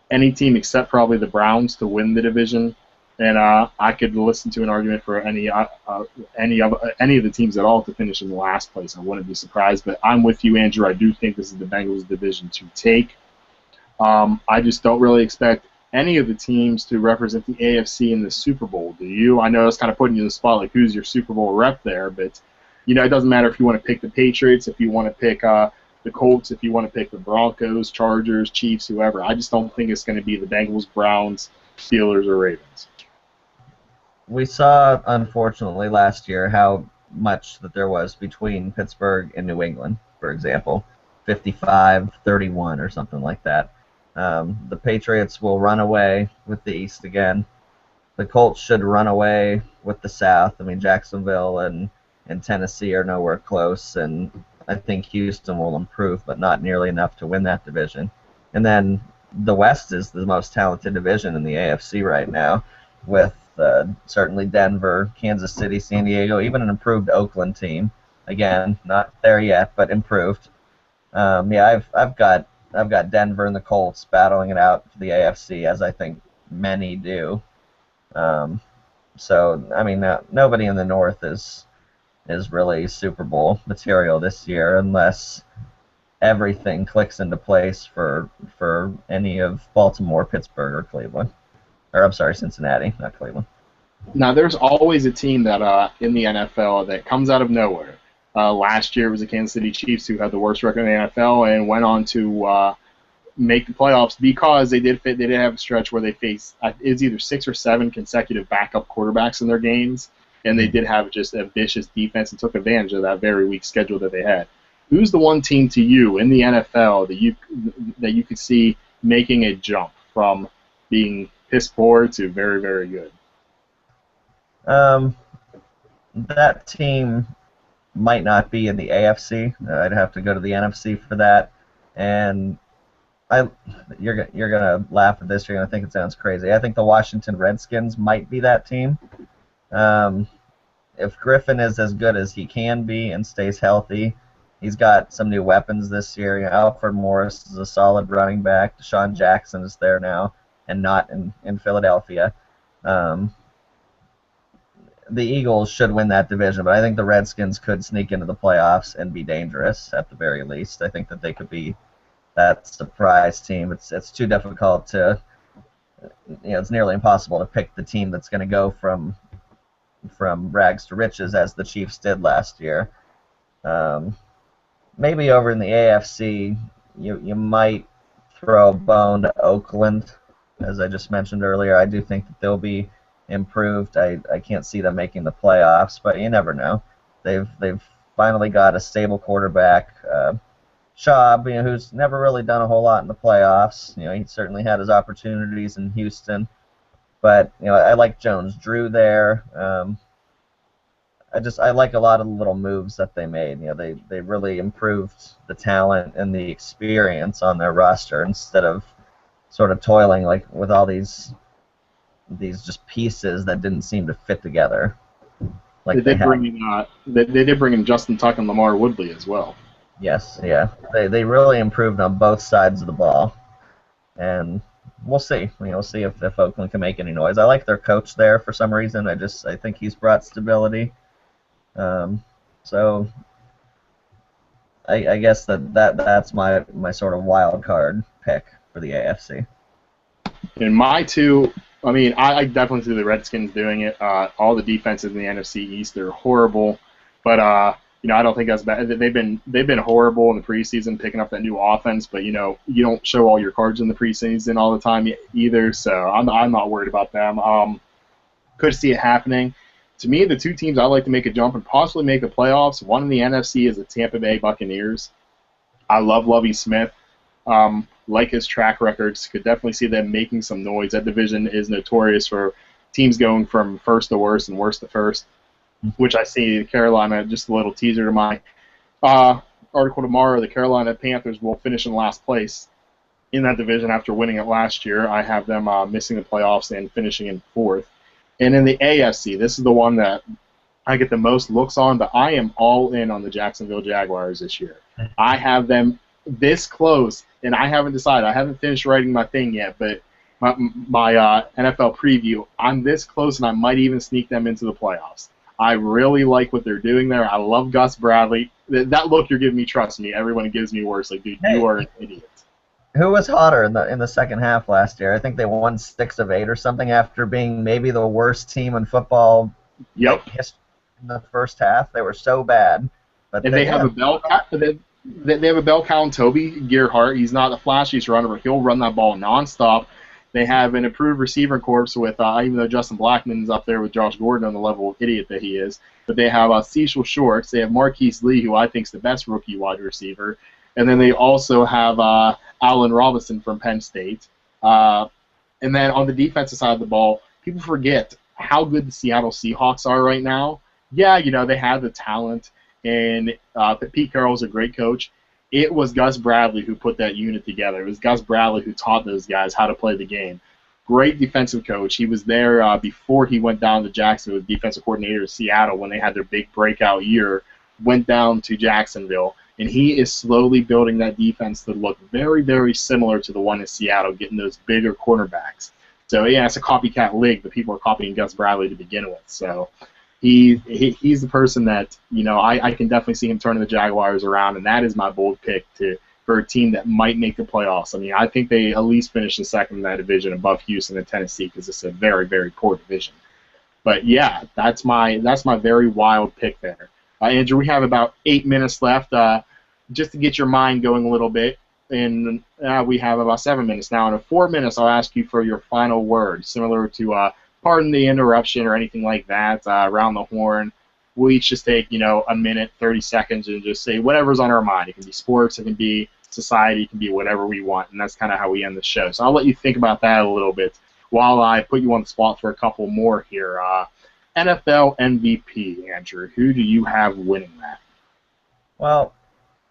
any team except probably the Browns to win the division, and I could listen to an argument for any of the teams at all to finish in the last place. I wouldn't be surprised, but I'm with you, Andrew. I do think this is the Bengals' division to take. I just don't really expect any of the teams to represent the AFC in the Super Bowl. Do you? I know I was kind of putting you in the spot, like who's your Super Bowl rep there, but it doesn't matter if you want to pick the Patriots, if you want to pick the Colts, if you want to pick the Broncos, Chargers, Chiefs, whoever. I just don't think it's going to be the Bengals, Browns, Steelers, or Ravens. We saw, unfortunately, last year how much that there was between Pittsburgh and New England, for example, 55-31 or something like that. The Patriots will run away with the East again. The Colts should run away with the South. I mean, Jacksonville and Tennessee are nowhere close, and I think Houston will improve, but not nearly enough to win that division. And then the West is the most talented division in the AFC right now, with certainly Denver, Kansas City, San Diego, even an improved Oakland team. Again, not there yet, but improved. I've got Denver and the Colts battling it out for the AFC, as I think many do. So I mean, nobody in the North is really Super Bowl material this year unless everything clicks into place for any of Baltimore, Pittsburgh, or Cleveland. Or I'm sorry, Cincinnati, not Cleveland. Now, there's always a team that in the NFL that comes out of nowhere. Last year it was the Kansas City Chiefs, who had the worst record in the NFL and went on to make the playoffs because they did have a stretch where they faced it was either 6 or 7 consecutive backup quarterbacks in their games. And they did have just a vicious defense and took advantage of that very weak schedule that they had. Who's the one team to you in the NFL that you could see making a jump from being piss poor to very, very good? That team might not be in the AFC. I'd have to go to the NFC for that. And you're gonna laugh at this. You're gonna think it sounds crazy. I think the Washington Redskins might be that team. If Griffin is as good as he can be and stays healthy, he's got some new weapons this year. Alfred Morris is a solid running back. Deshaun Jackson is there now and not in Philadelphia. The Eagles should win that division, but I think the Redskins could sneak into the playoffs and be dangerous at the very least. I think that they could be that surprise team. It's too difficult to, it's nearly impossible to pick the team that's going to go from rags to riches as the Chiefs did last year. Maybe over in the AFC, you might throw a bone to Oakland, as I just mentioned earlier. I do think that they'll be improved. I can't see them making the playoffs, but you never know. They've finally got a stable quarterback, Schaub, who's never really done a whole lot in the playoffs. He certainly had his opportunities in Houston. But I like Jones Drew there. I like a lot of the little moves that they made. They really improved the talent and the experience on their roster instead of sort of toiling like with all these just pieces that didn't seem to fit together They like they did had. bring in they did bring in Justin Tuck and Lamar Woodley as well. Yes, yeah. They really improved on both sides of the ball, and we'll see. We'll see if Oakland can make any noise. I like their coach there for some reason. I think he's brought stability. So I guess that's my sort of wild card pick for the AFC. In my two, I mean, I definitely see the Redskins doing it. All the defenses in the NFC East are horrible, but I don't think that's bad. They've been horrible in the preseason, picking up that new offense. But you don't show all your cards in the preseason all the time either, so I'm not worried about them. Could see it happening. To me, the two teams I'd like to make a jump and possibly make the playoffs. One in the NFC is the Tampa Bay Buccaneers. I love Lovie Smith. Like his track records, could definitely see them making some noise. That division is notorious for teams going from first to worst and worst to first, which I see Carolina, just a little teaser to my article tomorrow, the Carolina Panthers will finish in last place in that division after winning it last year. I have them missing the playoffs and finishing in fourth. And in the AFC, this is the one that I get the most looks on, but I am all in on the Jacksonville Jaguars this year. I have them this close, and I haven't decided. I haven't finished writing my thing yet, but my NFL preview, I'm this close, and I might even sneak them into the playoffs. I really like what they're doing there. I love Gus Bradley. That look you're giving me, trust me, everyone gives me worse. Like, dude, you are an idiot. Who was hotter in the second half last year? I think they won 6 of 8 or something after being maybe the worst team in football. Yep. History in the first half. They were so bad. But and they have a bell cow. They have a bell cow in Toby Gerhart. He's not the flashiest runner, but he'll run that ball nonstop. They have an improved receiver corps with, even though Justin Blackmon's up there with Josh Gordon on the level of idiot that he is, but they have Cecil Shorts. They have Marquise Lee, who I think is the best rookie wide receiver. And then they also have Allen Robinson from Penn State. And then on the defensive side of the ball, people forget how good the Seattle Seahawks are right now. Yeah, they have the talent, and Pete Carroll's a great coach. It was Gus Bradley who put that unit together. It was Gus Bradley who taught those guys how to play the game. Great defensive coach. He was there before he went down to Jacksonville, as defensive coordinator of Seattle when they had their big breakout year, went down to Jacksonville. And he is slowly building that defense to look very, very similar to the one in Seattle, getting those bigger cornerbacks. So, yeah, it's a copycat league, but people are copying Gus Bradley to begin with. So he's the person that, I can definitely see him turning the Jaguars around, and that is my bold pick for a team that might make the playoffs. I mean, I think they at least finish in second in that division above Houston and Tennessee because it's a very, very poor division. But, yeah, that's my very wild pick there. Andrew, we have about 8 minutes left. Just to get your mind going a little bit, and we have about 7 minutes now. In 4 minutes, I'll ask you for your final word, similar to pardon the interruption or anything like that, around the horn. We'll each just take, a minute, 30 seconds, and just say whatever's on our mind. It can be sports, it can be society, it can be whatever we want, and that's kind of how we end the show. So I'll let you think about that a little bit while I put you on the spot for a couple more here. NFL MVP, Andrew. Who do you have winning that? Well,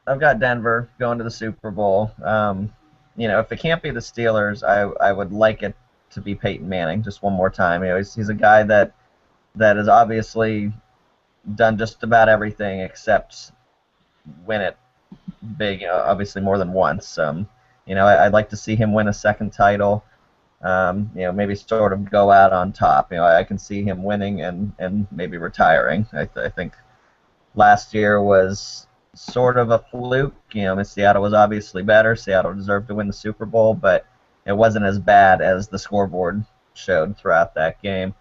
I've got Denver going to the Super Bowl. If it can't be the Steelers, I would like it to be Peyton Manning just one more time. He's a guy that has obviously done just about everything except win it big, obviously more than once. I'd like to see him win a second title. Maybe sort of go out on top. I can see him winning and maybe retiring. I think last year was sort of a fluke. Seattle was obviously better. Seattle deserved to win the Super Bowl, but it wasn't as bad as the scoreboard showed throughout that game.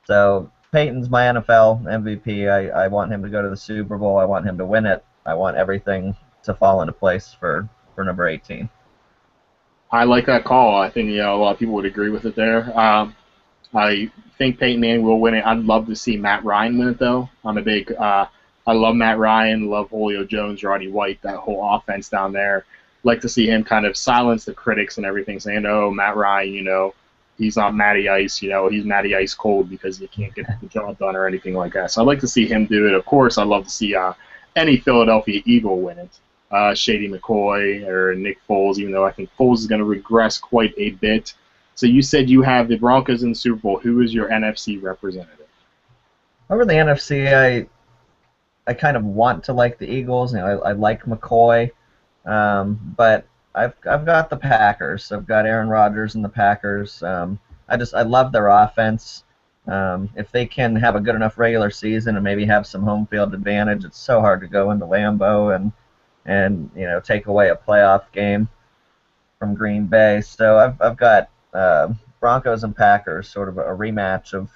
So Peyton's my NFL MVP. I want him to go to the Super Bowl. I want him to win it. I want everything to fall into place for number 18. I like that call. I think a lot of people would agree with it there. I think Peyton Manning will win it. I'd love to see Matt Ryan win it, though. I love Matt Ryan, love Julio Jones, Roddy White, that whole offense down there. Like to see him kind of silence the critics and everything, saying, "Oh, Matt Ryan, he's not Matty Ice, he's Matty Ice cold because he can't get the job done or anything like that." So I'd like to see him do it. Of course, I'd love to see any Philadelphia Eagle win it. Shady McCoy or Nick Foles, even though I think Foles is going to regress quite a bit. So you said you have the Broncos in the Super Bowl. Who is your NFC representative? Over the NFC, I kind of want to like the Eagles. I like McCoy, but I've got the Packers. I've got Aaron Rodgers and the Packers. I love their offense. If they can have a good enough regular season and maybe have some home field advantage, it's so hard to go into Lambeau and take away a playoff game from Green Bay. So I've got Broncos and Packers, sort of a rematch of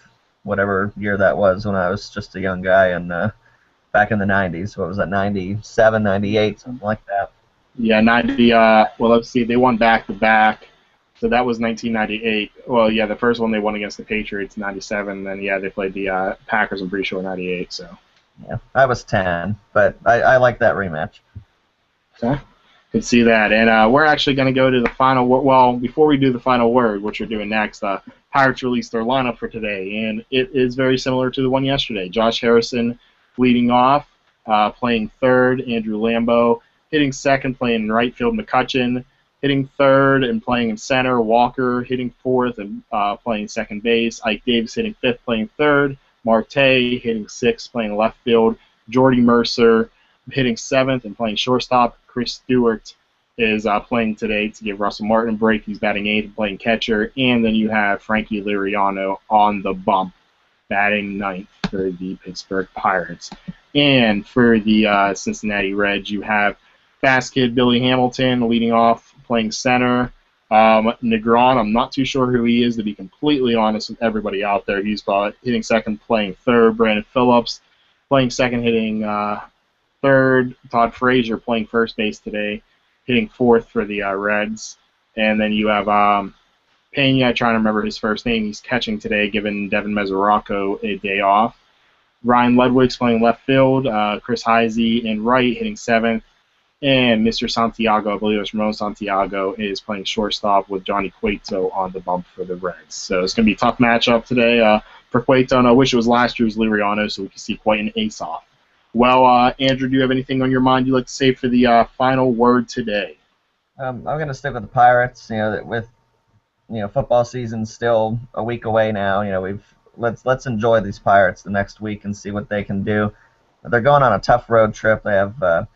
whatever year that was when I was just a young guy and back in the 90s. What was that, 97, 98, something like that? Yeah, 90. Well, let's see. They won back-to-back. So that was 1998. Well, yeah, the first one they won against the Patriots, 97. Then, yeah, they played the Packers, I'm pretty sure, 98. So. Yeah, I was 10, but I like that rematch. Okay. Could see that. And we're actually going to go to the final word. Well, before we do the final word, which we're doing next, Pirates released their lineup for today, and it is very similar to the one yesterday. Josh Harrison leading off, playing third, Andrew Lambeau. Hitting second, playing in right field, McCutchen. Hitting third and playing in center, Walker. Hitting fourth and playing second base. Ike Davis hitting fifth, playing third. Marte hitting sixth, playing left field. Jordy Mercer hitting seventh and playing shortstop. Chris Stewart is playing today to give Russell Martin a break. He's batting eighth and playing catcher. And then you have Frankie Liriano on the bump, batting ninth for the Pittsburgh Pirates. And for the Cincinnati Reds, you have fast kid Billy Hamilton leading off, playing center. Negron, I'm not too sure who he is, to be completely honest with everybody out there. He's hitting second, playing third. Brandon Phillips playing second, hitting third. Todd Frazier playing first base today, hitting fourth for the Reds. And then you have Pena, trying to remember his first name. He's catching today, giving Devin Mesoraco a day off. Ryan Ludwig's playing left field. Chris Heisey in right, hitting seventh. And Mr. Santiago, I believe it's Ramon Santiago, is playing shortstop with Johnny Cueto on the bump for the Reds. So it's going to be a tough matchup today for Cueto, and I wish it was last year's Liriano so we could see quite an ace-off. Well, Andrew, do you have anything on your mind you'd like to say for the final word today? I'm going to stick with the Pirates. With football season still a week away now. Let's enjoy these Pirates the next week and see what they can do. They're going on a tough road trip. They have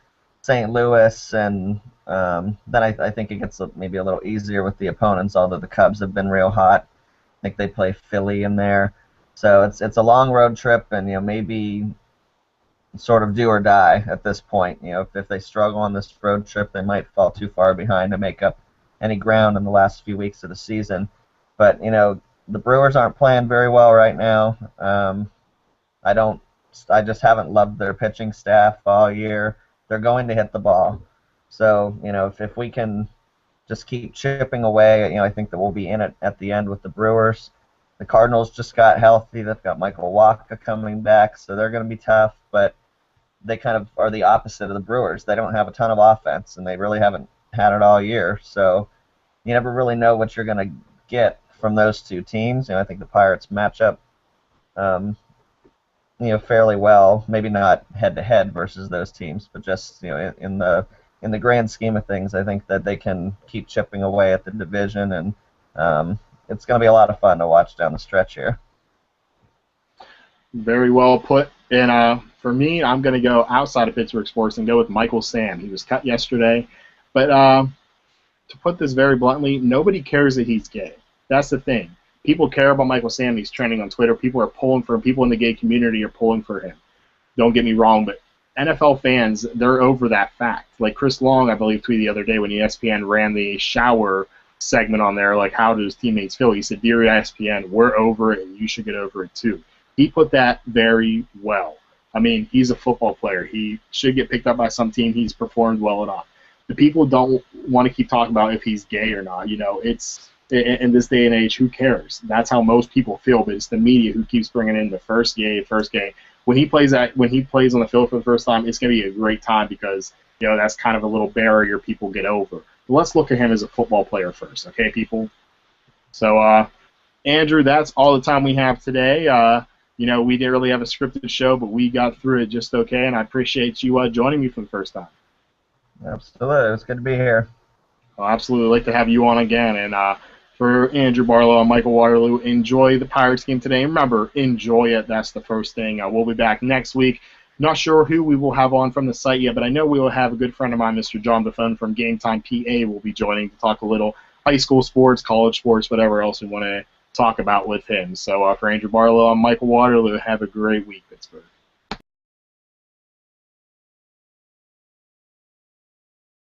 St. Louis, and then I think it gets maybe a little easier with the opponents, although the Cubs have been real hot. I think they play Philly in there. So it's a long road trip, and maybe sort of do or die at this point. If they struggle on this road trip, they might fall too far behind to make up any ground in the last few weeks of the season. But the Brewers aren't playing very well right now. I just haven't loved their pitching staff all year. They're going to hit the ball. So, if we can just keep chipping away, I think that we'll be in it at the end with the Brewers. The Cardinals just got healthy. They've got Michael Wacha coming back, so they're going to be tough. But they kind of are the opposite of the Brewers. They don't have a ton of offense, and they really haven't had it all year. So you never really know what you're going to get from those two teams. I think the Pirates match up fairly well, maybe not head-to-head versus those teams, but just in the grand scheme of things, I think that they can keep chipping away at the division, and it's going to be a lot of fun to watch down the stretch here. Very well put. And for me, I'm going to go outside of Pittsburgh sports and go with Michael Sam. He was cut yesterday, but to put this very bluntly, nobody cares that he's gay. That's the thing. People care about Michael Sam. He's trending on Twitter. People are pulling for him. People in the gay community are pulling for him. Don't get me wrong, but NFL fans, they're over that fact. Like Chris Long, I believe, tweeted the other day when ESPN ran the shower segment on there, like, how do his teammates feel? He said, "Dear ESPN, we're over it, and you should get over it too." He put that very well. I mean, he's a football player. He should get picked up by some team. He's performed well enough. The people don't want to keep talking about if he's gay or not. It's in this day and age, who cares? That's how most people feel, but it's the media who keeps bringing in the first gay. When he plays on the field for the first time, it's going to be a great time because that's kind of a little barrier people get over. But let's look at him as a football player first, okay, people? So, Andrew, that's all the time we have today. We didn't really have a scripted show, but we got through it just okay, and I appreciate you joining me for the first time. Absolutely. It's good to be here. I'll absolutely like to have you on again. And for Andrew Barlow and Michael Waterloo, enjoy the Pirates game today. Remember, enjoy it. That's the first thing. We'll be back next week. Not sure who we will have on from the site yet, but I know we will have a good friend of mine, Mr. John Buffon from Game Time PA, will be joining to talk a little high school sports, college sports, whatever else we want to talk about with him. So for Andrew Barlow, I'm Michael Waterloo. Have a great week, Pittsburgh.